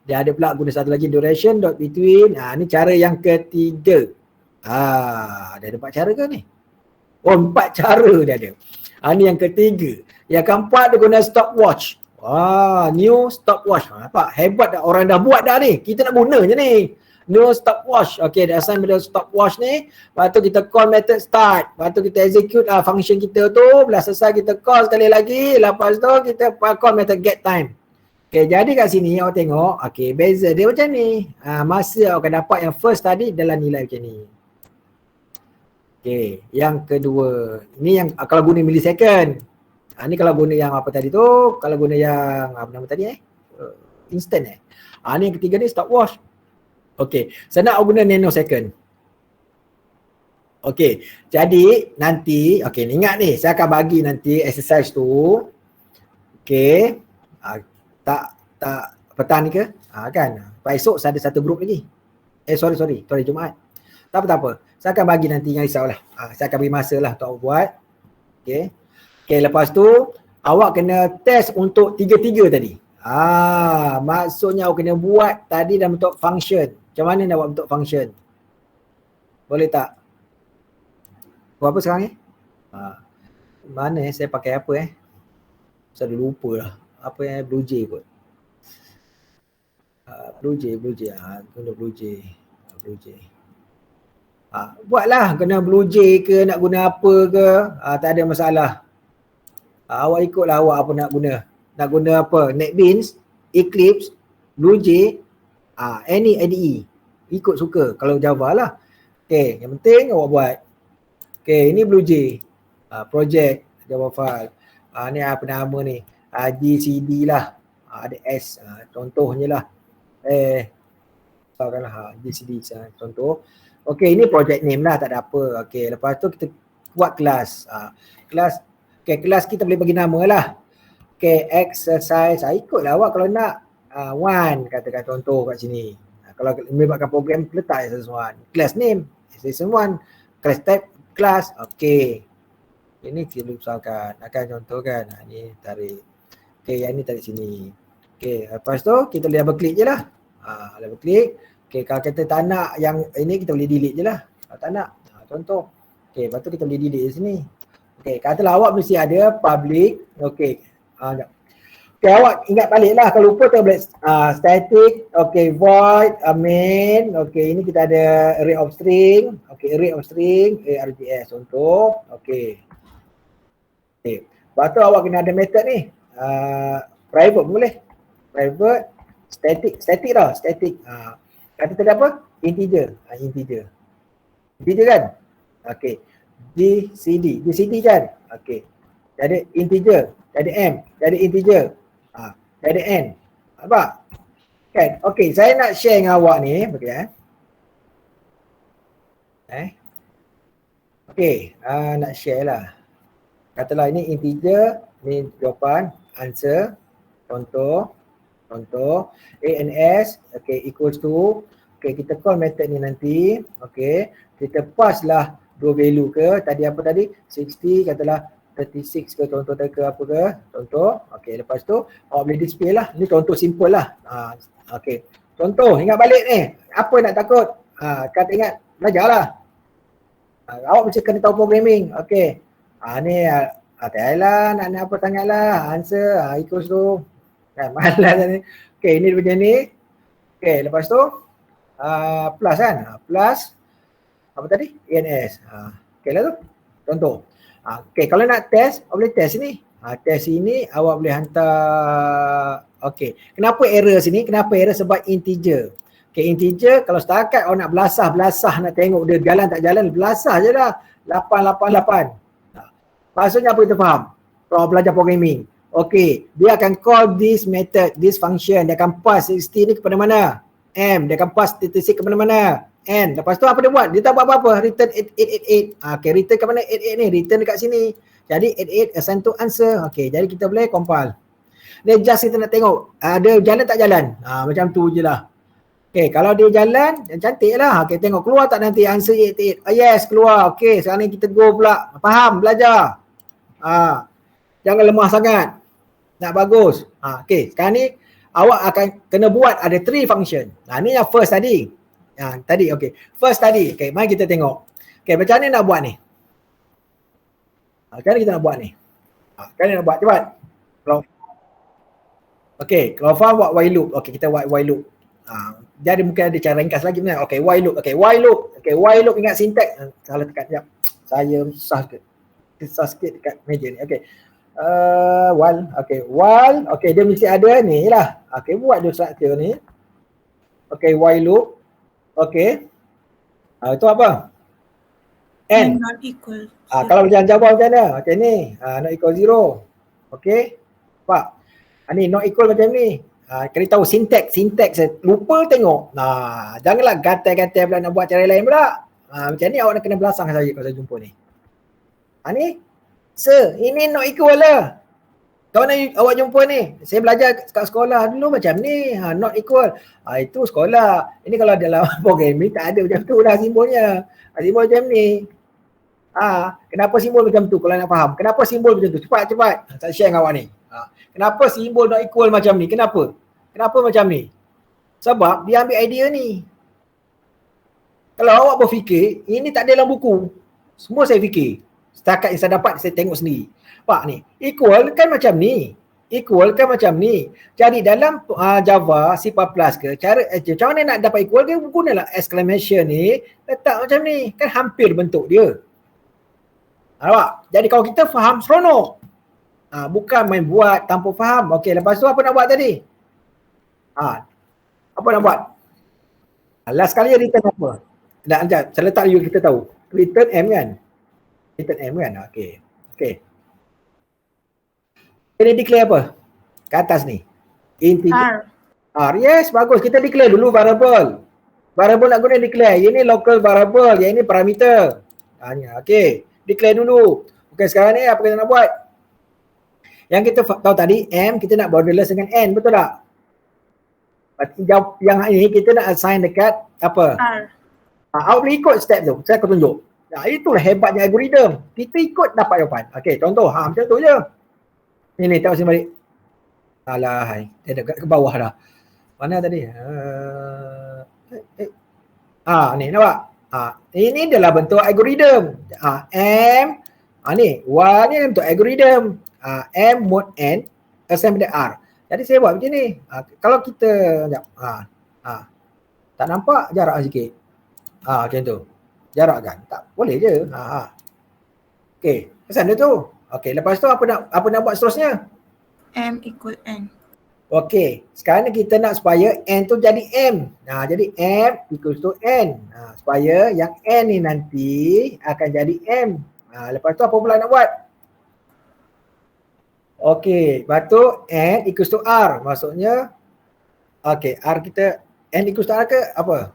A: Dia ada pula guna satu lagi duration dot between. Ni cara yang ketiga. Dia ada 4 cara ke ni? 4 cara dia ada. Ni yang ketiga. Yang keempat dia guna stopwatch. New stopwatch. Nampak? Hebat dah, orang dah buat dah ni. Kita nak guna je ni. New stopwatch. Okey, dia assign pada stopwatch ni. Lepas tu kita call method start. Lepas tu kita execute function kita tu. Bila selesai kita call sekali lagi. Lepas tu kita call method get time. Okey, jadi kat sini awak tengok. Okey, beza dia macam ni. Masa awak akan dapat yang first tadi dalam nilai macam ni. Okey, yang kedua. Ini yang kalau guna millisecond. Ni kalau guna yang apa tadi tu. Kalau guna yang apa nama tadi instant ni yang ketiga ni stopwatch. Okey, saya nak guna nanosecond. Okey, jadi nanti ingat ni saya akan bagi nanti exercise tu. Okey. Tak petang ni ke? Kan. Esok saya ada satu grup lagi. Sorry, Jumaat. Tak apa. Saya akan bagi nanti, jangan risaulah. Saya akan beri masa lah untuk awak buat. Okey, lepas tu awak kena test untuk tiga-tiga tadi. Maksudnya awak kena buat tadi dalam bentuk function. Macam mana nak buat bentuk function? Boleh tak? Buat apa sekarang ni? Mana saya pakai apa Saya dah lupa lah. Apa Blue Jay kot. Blue Jay. Guna Blue Jay. Buatlah, kena Blue Jay ke, nak guna apa ke, tak ada masalah. Awak ikutlah awak apa nak guna. Nak guna apa? NetBeans, Eclipse, Blue Jay, any IDE. Ikut suka, kalau Java lah. Okey, yang penting awak buat. Okey, ini Blue Jay. Project Java file. Ni apa nama ni? GCD lah. Ada S. Contohnya lah. Tahukanlah GCD contoh. Okey, ini project name lah, tak ada apa. Okey, lepas tu kita buat kelas. Kelas kita boleh bagi nama lah. Okey, exercise. Ikutlah awak kalau nak. One, katakan contoh kat sini. Kalau melibatkan program, letak exercise 1. Class name, exercise 1. Class type, class. Okey. Ini kita boleh besarkan. Akan contohkan. Ni tarik. Okey, yang ni tarik sini. Okey, lepas tu kita boleh double click je lah. Double click. Okey, kalau kita tak nak yang ini, kita boleh delete je lah. Kalau tak nak, contoh. Okey, lepas tu kita boleh delete di sini. Okey, katalah awak mesti ada public. Okey. Sekejap. Okey, awak ingat balik lah. Kalau lupa tu boleh static, okey, void, main. Okey, ini kita ada array of string. Okey, array of string, args contoh. Okey. Okey. Lepas tu awak kena ada method ni. Private pun boleh. Private, static dah, static. Kata tadi apa? Integer. Integer kan? Okey. DCD kan? Okey. Jadi integer, jadi M, jadi integer. Jadi N. Nampak? Kan? Okey, saya nak share dengan awak ni, okey Okey, nak share lah. Katalah ini integer, ni jawapan, answer, contoh, ANS, okey, equals to, okey, kita call method ni nanti, okey, kita pass lah dua value ke, tadi apa tadi, 60, katalah 36 ke, contoh ke apa ke, contoh, okey, lepas tu, awak boleh display lah, ni contoh simple lah, okey, contoh, ingat balik ni, apa nak takut, kata ingat, belajar lah, awak mesti kena tahu programming, okey, ni, lah, nak apa sangat lah, answer, equals to, kan, malas ni. Okey, ini macam ni. Okey, lepas tu plus kan? Plus apa tadi? ANS. Okey lah tu. Contoh. Okey, kalau nak test, awak boleh test ni. Test ini awak boleh hantar. Okey. Kenapa error sini? Kenapa error? Sebab integer. Okey, integer kalau setakat awak nak belasah nak tengok dia jalan tak jalan, belasah je dah. 888. Maksudnya apa kita faham? Kalau belajar programming. Okey, dia akan call this method, this function, dia akan pass 60 ni kepada mana? M, dia akan pass 36 kepada mana? N. Lepas tu apa dia buat? Dia tak buat apa-apa, return 8888. Okey, return ke mana 88 ni? Return dekat sini. Jadi 88 assign to answer. Okey, jadi kita boleh compile. Dia just kita nak tengok, dia jalan tak jalan? Macam tu je lah. Okey, kalau dia jalan, cantik lah. Okey, tengok keluar tak nanti answer 88. Yes, keluar. Okey, sekarang ni kita go pula. Faham? Belajar. Jangan lemah sangat. Nak bagus. Okey, sekarang ni awak akan kena buat ada 3 function. Ni yang first tadi. Tadi okey. First tadi. Okey, mari kita tengok. Okey, macam mana nak buat ni? Macam mana kita nak buat ni? Macam mana nak buat? Cepat. Okey, kalau faham buat while loop. Okey, kita buat while loop. Jadi mungkin ada cara ringkas lagi benar. Okey, while loop. Okey, while loop. Okey, while loop ingat sintax. Salah tekan sekejap. Saya susah sikit dekat meja ni. Okey. While, okey, dia mesti ada ni lah. Okey, buat dia structure ni. Okey, while loop. Okey. Itu apa? N.
D: Not equal.
A: Kalau macam jawab macam mana? Macam ni. Not equal 0. Okey. Nampak? Ni not equal macam ni. Kena tahu syntax lupa tengok. Janganlah gatai-gatai pula nak buat cara lain pula. Macam ni awak nak kena belasang saya kalau saya jumpa ni. Ni sir, ini not equal lah. Kawan awak jumpa ni, saya belajar kat sekolah dulu macam ni, not equal. Itu sekolah. Ini kalau dalam programming tak ada macam tu lah simbolnya. Simbol macam ni. Kenapa simbol macam tu kalau nak faham? Kenapa simbol macam tu? Cepat. Saya share dengan awak ni. Kenapa simbol not equal macam ni? Kenapa macam ni? Sebab dia ambil idea ni. Kalau awak berfikir, ini tak ada dalam buku. Semua saya fikir. Setakat yang saya dapat, saya tengok sendiri. Pak ni, equal kan macam ni. Jadi dalam Java, C++ ke, cara macam mana nak dapat equal, dia gunalah exclamation ni, letak macam ni. Kan hampir bentuk dia. Nampak? Jadi kalau kita faham, seronok. Bukan main buat tanpa faham. Okey, lepas tu apa nak buat tadi? Apa nak buat? Last kali return apa? Saya letak you kita tahu. Return M kan? Okey. Ini declare apa? Kat atas ni. Integer. R. Yes, bagus. Kita declare dulu variable. Variable nak guna declare. Ini local variable. Yang ini parameter. Okey. Declare dulu. Okey, sekarang ni apa kita nak buat? Yang kita tahu tadi, M, kita nak borderless dengan N. Betul tak? Yang ini kita nak assign dekat apa? R. Awak boleh ikut step tu. Saya akan tunjuk. Itulah hebatnya algoritma. Kita ikut dapat jawapan. Okey, contoh. Macam tu je. Ni tengok sini balik. Alah, dia dekat ke bawah dah. Mana tadi? Ni nampak? Ini adalah bentuk algoritma. M ni while ni bentuk algoritma. M mod N assign pada R. Jadi saya buat macam ni. Kalau kita sekejap. Tak nampak jarak sikit. Macam tu. Jarak kan? Tak boleh je. Okey, pesan dia tu. Okey, lepas tu apa nak buat seterusnya?
D: M equal N.
A: Okey, sekarang ni kita nak supaya N tu jadi M. Jadi M equals to N. Supaya yang N ni nanti akan jadi M. Lepas tu apa pula nak buat? Okey, lepas tu N equals to R. Maksudnya, okey, R kita, N equals to R ke apa?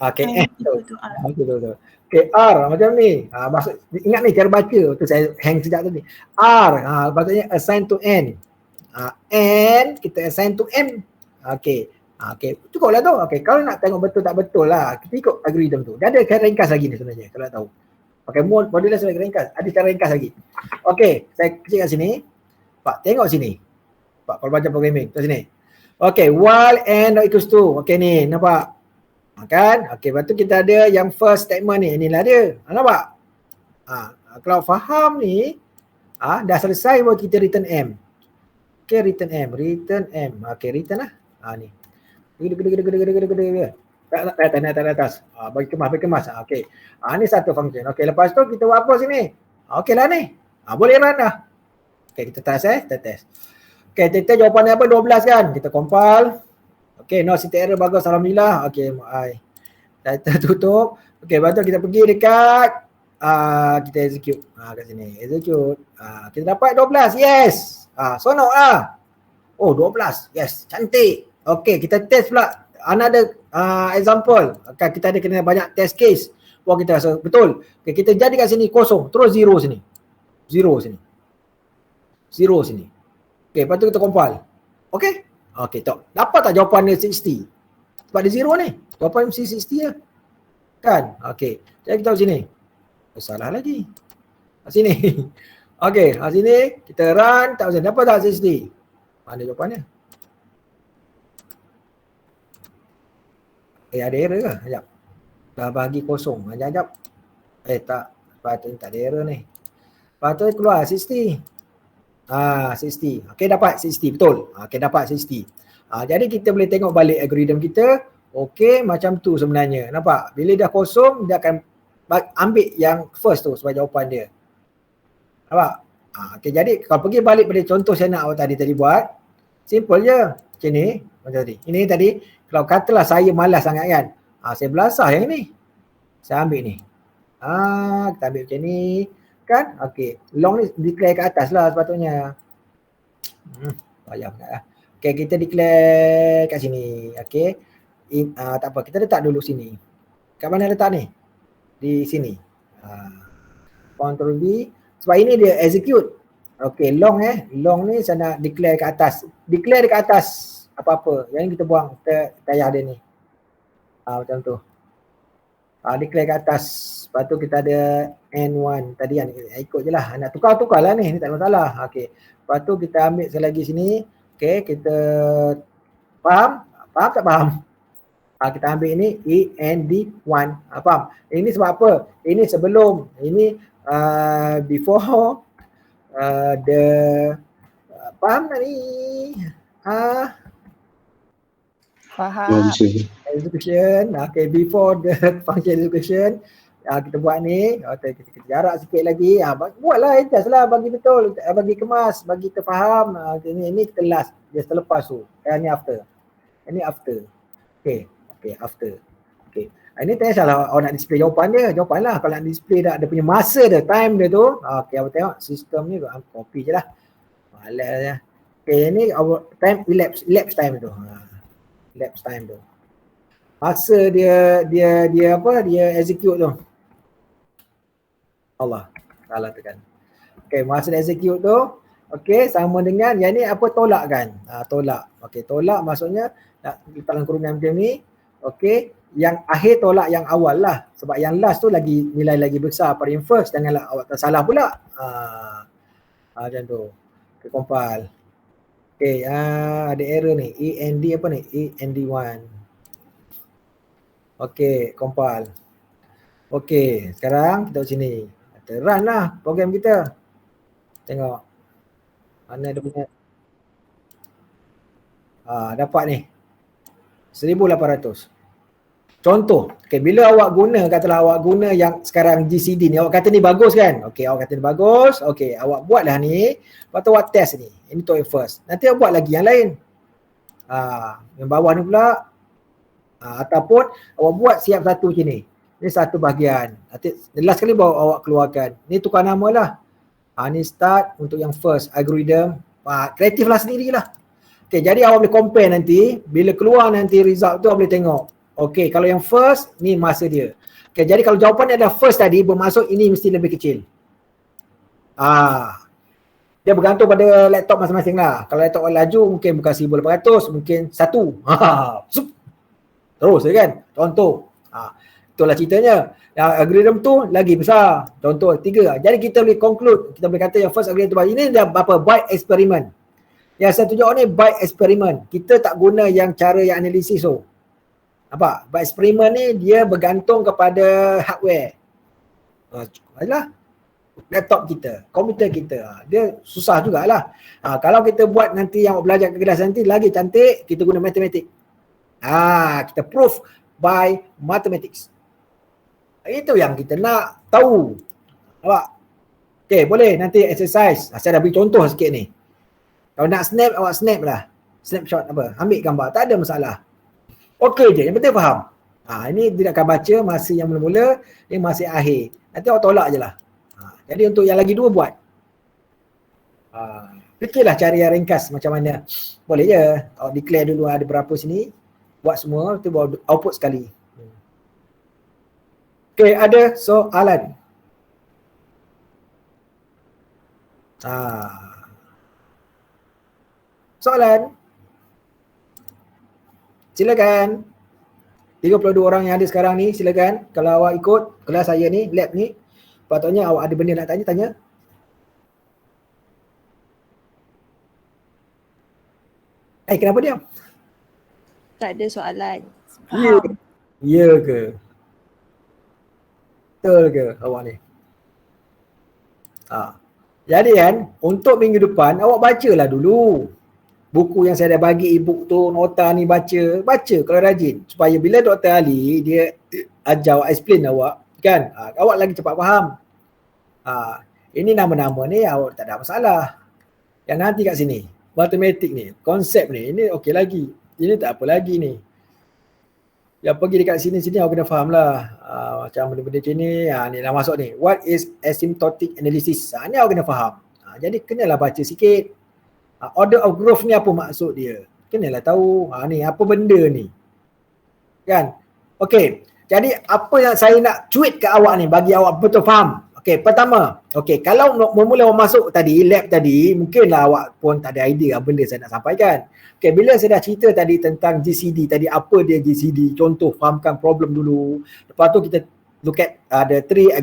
A: Okey,
D: N
A: N
D: equal to R.
A: Betul. Okey, R macam ni. Maksud, ingat ni cara baca tu saya hang sejak tadi. R, maksudnya assign to N. N kita assign to M. Okey. Okey, cukuplah tu. Okey, kalau nak tengok betul tak betul lah, kita ikut algoritma tu. Dia ada cara ringkas lagi ni sebenarnya kalau nak tahu. Pakai modulus lagi ringkas. Ada cara ringkas lagi. Okey, saya kecil kat sini. Pak, tengok sini. Pak, kalau baca programming, kat sini. Okey, while N not equals to. Okey ni, nampak? Kan? Okey, lepas tu kita ada yang first statement ni. Inilah dia. Nampak? Kalau faham ni, dah selesai buat kita return M. Okey, return M. Okey, return lah. Ni. Gede. Tak atas. Bagi kemas. Okey. Ni satu function. Okey, lepas tu kita buat apa sini? Okey lah ni. Boleh run dah. Okey, kita test. Okey, kita jawapan apa? 12 kan? Kita compile. Okey, no syntax error, bagus, alhamdulillah. Okey, kita tutup. Okey, lepas tu kita pergi dekat kita execute. Kat sini, execute. Kita dapat 12, yes. Sonok lah. Oh, 12, yes, cantik. Okey, kita test pula another example. Kita ada kena banyak test case. Wah, kita rasa betul. Okey, kita jadi kat sini kosong, terus zero sini. Zero sini. Okey, lepas tu kita compile. Okey? Okey, tak. Dapat tak jawapan dia 60? Sebab dia zero ni. Jawapan mesti 60 lah. Kan? Okey. Jadi kita tahu sini. Salah lagi. Sini. Okey, sini kita run, tak usah. Dapat tak 60? Mana jawapannya? Ada error ke? Sekejap. Dah bagi kosong. Sekejap. Tak. Patut tak ada error ni. Patut keluar 60. 60. Okey, dapat 60. Betul. Okey, dapat 60. Jadi kita boleh tengok balik algoritma kita. Okey, macam tu sebenarnya. Nampak? Bila dah kosong, dia akan ambil yang first tu sebagai jawapan dia. Nampak? Okey, jadi kalau pergi balik pada contoh saya nak awak tadi buat, simple je. Macam ni, macam tadi. Ini tadi, kalau katalah saya malas sangat kan, saya belasah yang ni. Saya ambil ni. Kita ambil macam ni. Kan? Okey. Long ni declare kat atas lah sepatutnya. Payah sangat lah. Okey, kita declare kat sini. Okey. Tak apa, kita letak dulu sini. Kat mana letak ni? Di sini. Ctrl V. Sebab ini dia execute. Okey, long long ni saya nak declare kat atas. Declare dekat atas apa-apa. Yang ni kita buang, kita payah dia ni. Macam tu. Declare kat atas. Lepas tu kita ada N1 tadi kan, ikut je lah. Nak tukar lah ni tak ada masalah. Okey. Lepas tu kita ambil sekali lagi sini. Okey, kita faham? Faham tak faham? Kita ambil ini END1. Faham? Ini sebab apa? Ini sebelum, ini before the faham tak ni?
B: Faham.
A: Execution. Okay, before the function execution, kita buat ni, kita jarak sikit lagi. Buatlah adjust lah, bagi betul, bagi kemas, bagi kita faham. Ini kita last, just selepas tu. Ini after. Ini after. Okay, after. Okay. Ini tak salah awak nak display jawapan dia. Jawapan lah. Kalau nak display dah, dia punya masa dia, time dia tu. Okay, awak tengok sistem ni, copy je lah. Malas je. Okay, ni time elapse time tu. Elapse time tu. Masa dia apa, dia execute tu. Allah, salah tekan. Okay, masa dia execute tu, okay, sama dengan yang ni apa, tolak kan? Tolak. Okay, tolak maksudnya nak letakkan kurungan macam ni. Okay, yang akhir tolak yang awal lah. Sebab yang last tu lagi nilai lagi besar pada yang first. Janganlah awak tersalah pula. Macam tu. Okay, compile. Okay, ada error ni. END apa ni? END1. Okey, compile. Okey, sekarang kita kat sini. Kita run lah program kita. Tengok. Mana dia punya. Dapat ni. 1800. Contoh, okay, bila awak guna, katalah awak guna yang sekarang GCD ni, awak kata ni bagus kan? Okey, awak kata ni bagus. Okey, awak buatlah ni. Lepas tu awak test ni. Ini to first. Nanti awak buat lagi yang lain. Yang bawah ni pula. Ataupun awak buat siap satu macam ni. Ni satu bahagian. Nanti last kali baru awak keluarkan. Ni tukar nama lah. Ni start untuk yang first algorithm. Kreatif lah sendirilah. Okey, jadi awak boleh compare nanti. Bila keluar nanti result tu awak boleh tengok. Okey, kalau yang first, ni masa dia. Okey, jadi kalau jawapan dia adalah first tadi, bermaksud ini mesti lebih kecil. Dia bergantung pada laptop masing-masing lah. Kalau laptop laju, mungkin bukan 1800, mungkin 1. Terus kan? Contoh. Itulah ceritanya. Yang algorithm tu lagi besar. Contoh 3. Jadi kita boleh conclude, kita boleh kata yang first algorithm ini dah apa? By experiment. Yang saya tunjuk ni by experiment. Kita tak guna yang cara yang analisis tu. Apa? By eksperimen ni dia bergantung kepada hardware. Adalah laptop kita, komputer kita. Dia susah jugalah. Kalau kita buat nanti yang belajar ke kelas nanti lagi cantik, kita guna matematik. Kita proof by mathematics. Itu yang kita nak tahu. Nampak? Okey, boleh nanti exercise. Saya dah beri contoh sikit ni. Kalau nak snap, awak snap lah. Snapshot apa? Ambil gambar, tak ada masalah. Okey je, yang penting faham. Ini tidak akan baca masa yang mula-mula, ini masih akhir. Nanti awak tolak je lah. Jadi untuk yang lagi 2 buat. Fikirlah cara yang ringkas macam mana. Boleh je, awak declare dulu ada berapa sini. Buat semua, tu baru output sekali. Okey, ada soalan? Soalan? Silakan. 32 orang yang ada sekarang ni, silakan. Kalau awak ikut kelas saya ni, lab ni, patutnya awak ada benda nak tanya, tanya. Kenapa diam?
B: Tak ada soalan.
A: Ya ke? Betul ke awak ni? Jadi kan, untuk minggu depan, awak bacalah dulu. Buku yang saya dah bagi, e-book tu, nota ni baca kalau rajin. Supaya bila Dr. Ali, dia ajar awak, explain awak, kan? Awak lagi cepat faham. Ini nama-nama ni awak tak ada masalah. Yang nanti kat sini, matematik ni, konsep ni, ini okey lagi. Ini tak apa lagi ni. Yang pergi dekat sini awak kena faham lah. Macam benda-benda macam ni, ni dah masuk ni. What is asymptotic analysis? Ni awak kena faham. Jadi kenalah baca sikit. Order of growth ni apa maksud dia? Kenalah tahu. Ni apa benda ni? Kan? Okey. Jadi apa yang saya nak cuit ke awak ni bagi awak betul faham. Okey, pertama. Okey, kalau mula awak masuk tadi, lab tadi, mungkinlah awak pun tak ada idea apa benda saya nak sampaikan. Okey, bila saya dah cerita tadi tentang GCD, tadi apa dia GCD? Contoh, fahamkan problem dulu. Lepas tu kita look at ada 3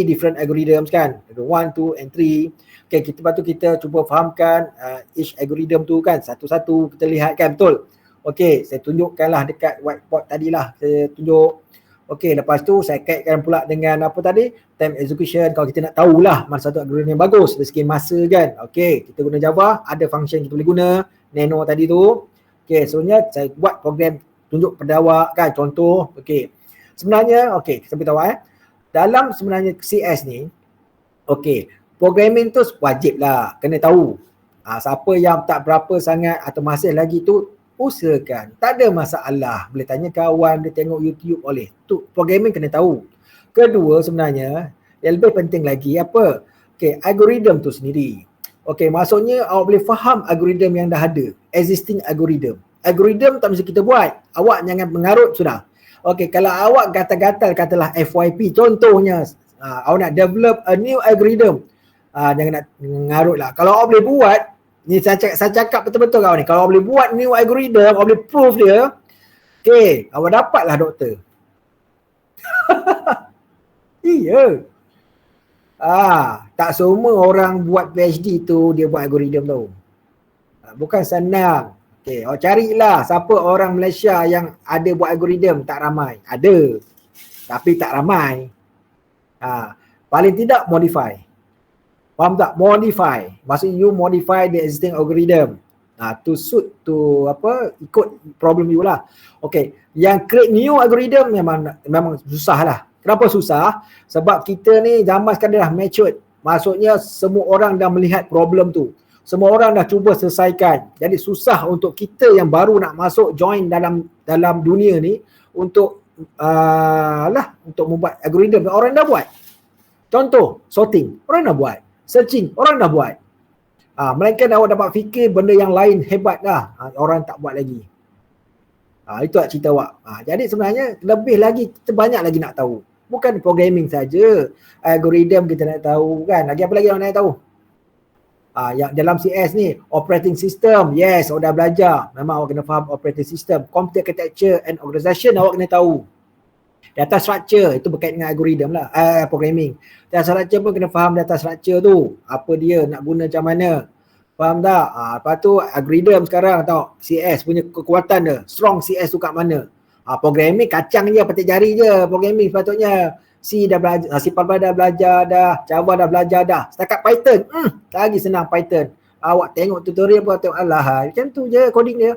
A: different algorithms kan? 1, 2 and 3. Okay, lepas tu kita cuba fahamkan each algorithm tu kan, satu-satu kita lihat kan, betul? Okay, saya tunjukkanlah dekat whiteboard tadilah, saya tunjuk. Okay, lepas tu saya kaitkan pula dengan apa tadi, time execution, kalau kita nak tahulah mana satu algorithm yang bagus dari segi masa kan. Okay, kita guna Java, ada function kita boleh guna, nano tadi tu. Okay, sebenarnya saya buat program tunjuk pada awak kan, contoh. Okay, sebenarnya, okay, saya beritahu dalam sebenarnya CS ni, okay, programming tu wajib lah, kena tahu. Siapa yang tak berapa sangat atau masih lagi tu, usahakan. Tak ada masalah. Boleh tanya kawan, boleh tengok YouTube, boleh. Tu programming kena tahu. Kedua sebenarnya, yang lebih penting lagi apa? Okay, algorithm tu sendiri. Okay, maksudnya awak boleh faham algorithm yang dah ada. Existing algorithm. Algorithm tak mesti kita buat. Awak jangan mengarut sudah. Okay, kalau awak gatal-gatal katalah FYP, contohnya, awak nak develop a new algorithm. Jangan nak mengarut lah. Kalau awak boleh buat, ni saya cakap betul-betul kau ni. Kalau awak boleh buat new algorithm, awak boleh prove dia, okay, awak dapatlah doktor. Iya. Tak semua orang buat PhD tu dia buat algorithm tau. Bukan senang. Okay, carilah siapa orang Malaysia yang ada buat algoritma. Tak ramai. Ada. Tapi tak ramai. Paling tidak modify. Faham tak? Modify. Maksudnya you modify the existing algorithm. To suit to ikut problem you lah. Okay. Yang create new algorithm memang susah lah. Kenapa susah? Sebab kita ni zaman sekarang dah matured. Maksudnya semua orang dah melihat problem tu. Semua orang dah cuba selesaikan. Jadi susah untuk kita yang baru nak masuk join dalam dunia ni untuk untuk membuat algorithm. Orang dah buat. Contoh, sorting. Orang dah buat. Searching. Orang dah buat. Melainkan awak dapat fikir benda yang lain hebat dah. Orang tak buat lagi. Itu lah cerita awak. Jadi sebenarnya lebih lagi, kita banyak lagi nak tahu. Bukan programming saja. Algorithm kita nak tahu kan. Lagi apa lagi orang nak tahu? Yang dalam CS ni, operating system. Yes, awak dah belajar. Memang awak kena faham operating system. Computer architecture and organization awak kena tahu. Data structure itu berkait dengan algorithm lah, programming. Data structure pun kena faham data structure tu. Apa dia, nak guna macam mana. Faham tak? Lepas tu algorithm sekarang tahu CS punya kekuatan dia. Strong CS tu kat mana. Programming kacang je, petik jari je. Programming sepatutnya. C dah belajar, C++ dah belajar dah. Java dah belajar dah. Setakat Python, lagi senang Python. Awak tengok tutorial pun tengok alah. Macam tu je coding dia.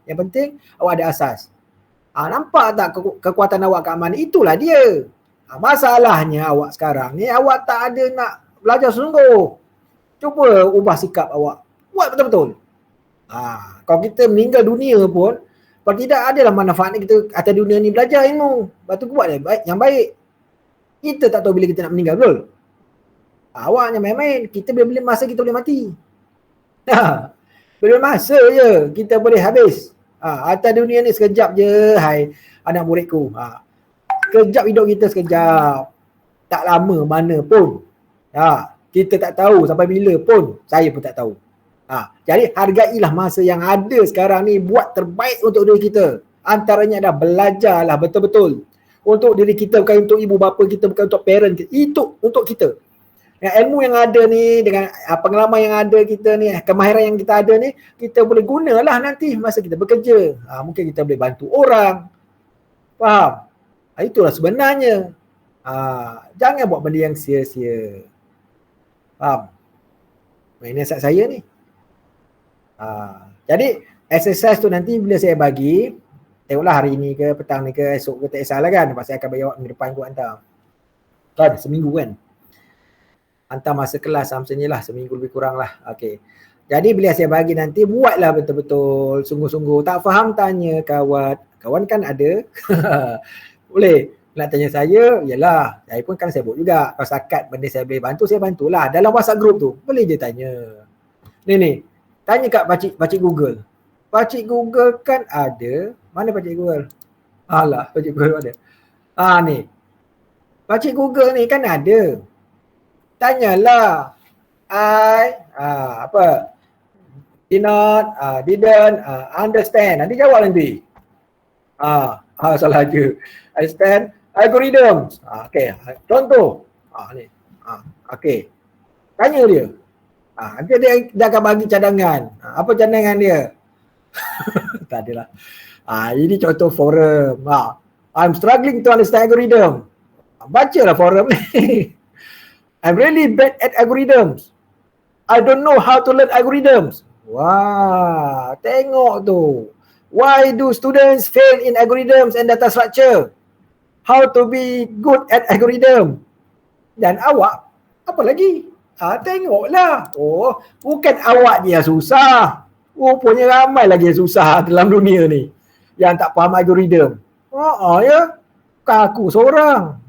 A: Yang penting awak ada asas. Nampak tak kekuatan awak kat mana? Itulah dia. Masalahnya awak sekarang ni, awak tak ada nak belajar sungguh. Cuba ubah sikap awak. Buat betul-betul. Kalau kita meninggal dunia pun, kalau tidak adalah manfaatnya kita atas dunia ni belajar ilmu. Lepas tu buat yang baik. Kita tak tahu bila kita nak meninggal, betul? Awaknya main-main. Kita bila masa kita boleh mati. Bila masa je kita boleh habis. Atas dunia ni sekejap je, hai anak muridku. Sekejap hidup kita sekejap. Tak lama mana pun. Kita tak tahu sampai bila pun. Saya pun tak tahu. Jadi hargailah masa yang ada sekarang ni. Buat terbaik untuk diri kita. Antaranya adalah belajarlah betul-betul. Untuk diri kita, bukan untuk ibu bapa kita, bukan untuk parent kita. Itu untuk kita. Dengan ilmu yang ada ni, dengan pengalaman yang ada kita ni, kemahiran yang kita ada ni, kita boleh gunalah nanti masa kita bekerja. Mungkin kita boleh bantu orang. Faham? Itulah sebenarnya. Jangan buat benda yang sia-sia. Faham? Ini nasihat saya ni. Jadi exercise tu nanti bila saya bagi, tengoklah hari ni ke, petang ni ke, esok ke, tak kisahlah kan. Pasal saya akan bagi awak minggu depan aku hantar. Kan, seminggu kan. Hantar masa kelas macam ni lah, seminggu lebih kurang lah. Okay. Jadi bila saya bagi nanti, buatlah betul-betul, sungguh-sungguh. Tak faham, tanya kawan. Kawan kan ada. Boleh. Nak tanya saya, yelah. Saya pun kan sibuk juga. Kalau setakat benda saya boleh bantu, saya bantulah. Dalam WhatsApp group tu, boleh je tanya. Ni. Tanya kat Pakcik Google. Pakcik Google kan ada. Mana Pakcik Google? Alah, Pakcik Google ada. Ni. Pakcik Google ni kan ada. Tanyalah. Did not, didn't, understand. Nanti jawab nanti. Salah je. Understand. Algorithm. Okay. Contoh. Ni. Okay. Tanya dia. Nanti dia akan bagi cadangan. Apa cadangan dia? Tak adalah. Ini contoh forum. I'm struggling to understand algorithm. Bacalah forum ni. I'm really bad at algorithms. I don't know how to learn algorithms. Wah, tengok tu. Why do students fail in algorithms and data structure? How to be good at algorithm? Dan awak, apa lagi? Tengoklah. Oh, bukan awak je yang susah. Rupanya ramai lagi yang susah dalam dunia ni. Yang tak faham algorithm. Ya. Bukan aku seorang.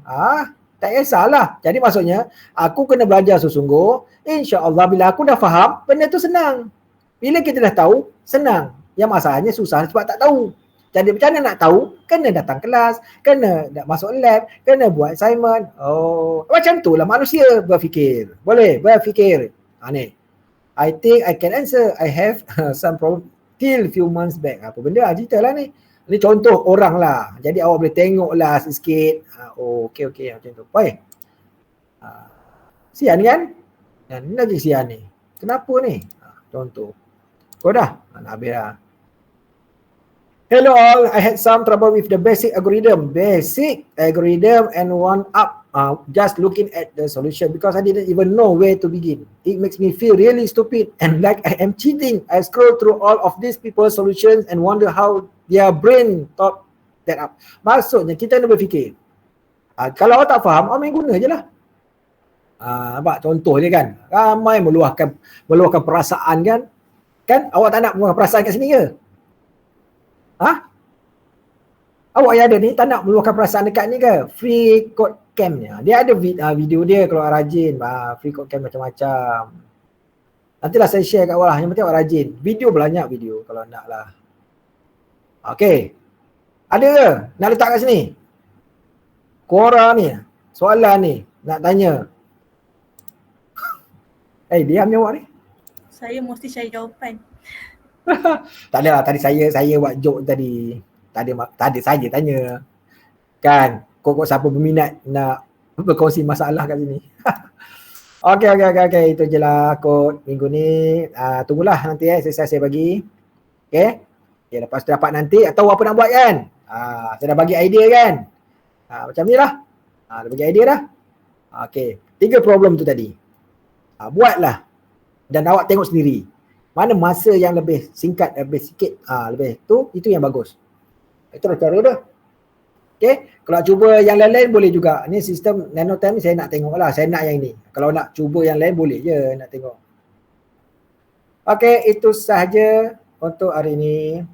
A: Tak kisahlah. Jadi maksudnya, aku kena belajar sesungguh. InsyaAllah bila aku dah faham, benda tu senang. Bila kita dah tahu, senang. Yang masalahnya susah sebab tak tahu. Jadi macam mana nak tahu? Kena datang kelas, kena masuk lab, kena buat assignment. Macam tu lah manusia berfikir. Boleh berfikir. Ni. I think I can answer. I have some problem till few months back. Apa benda? Cerita lah ni. Ni contoh orang lah. Jadi awak boleh tengok lah sikit. Okey macam tu. Baik. Sian kan? Ni lagi sian ni. Kenapa ni? Contoh. Kau dah? Nak habis lah. Hello all, I had some trouble with the basic algorithm and one up just looking at the solution because I didn't even know where to begin. It makes me feel really stupid and like I am cheating. I scroll through all of these people's solutions and wonder how their brain thought that up. Maksudnya kita nak berfikir, kalau awak tak faham, awak main guna je lah. Nampak contoh dia kan, ramai meluahkan perasaan kan. Kan awak tak nak meluahkan perasaan kat sini ke? Awak yang ada ni tak nak meluahkan perasaan dekat ni ke? Free code camp ni. Dia ada video dia kalau awak rajin. Free code camp macam-macam. Nantilah saya share kat awak lah. Yang penting awak rajin. Video banyak video kalau nak lah. Okay. Ada ke? Nak letak kat sini? Quora ni. Soalan ni. Nak tanya. Diam ni awak ni.
D: Saya mesti cari jawapan.
A: Tak ada lah, tadi saya buat joke tadi. Tak ada saja tanya. Kan, kok siapa berminat nak berkongsi masalah kat sini. Okey, itu je lah kod minggu ni. Tunggulah nanti saya bagi. Okey. Lepas tu dapat nanti tahu apa nak buat kan? Saya dah bagi idea kan? Macam ni lah. Dah bagi idea dah. Okey, 3 problem tu tadi. Buatlah. Dan awak tengok sendiri. Mana masa yang lebih singkat, lebih sikit, lebih tu, itu yang bagus. Itulah cara dah. Okay, kalau cuba yang lain-lain boleh juga. Ni sistem nanotime saya nak tengok lah, saya nak yang ni. Kalau nak cuba yang lain boleh je nak tengok. Okay, itu sahaja untuk hari ini.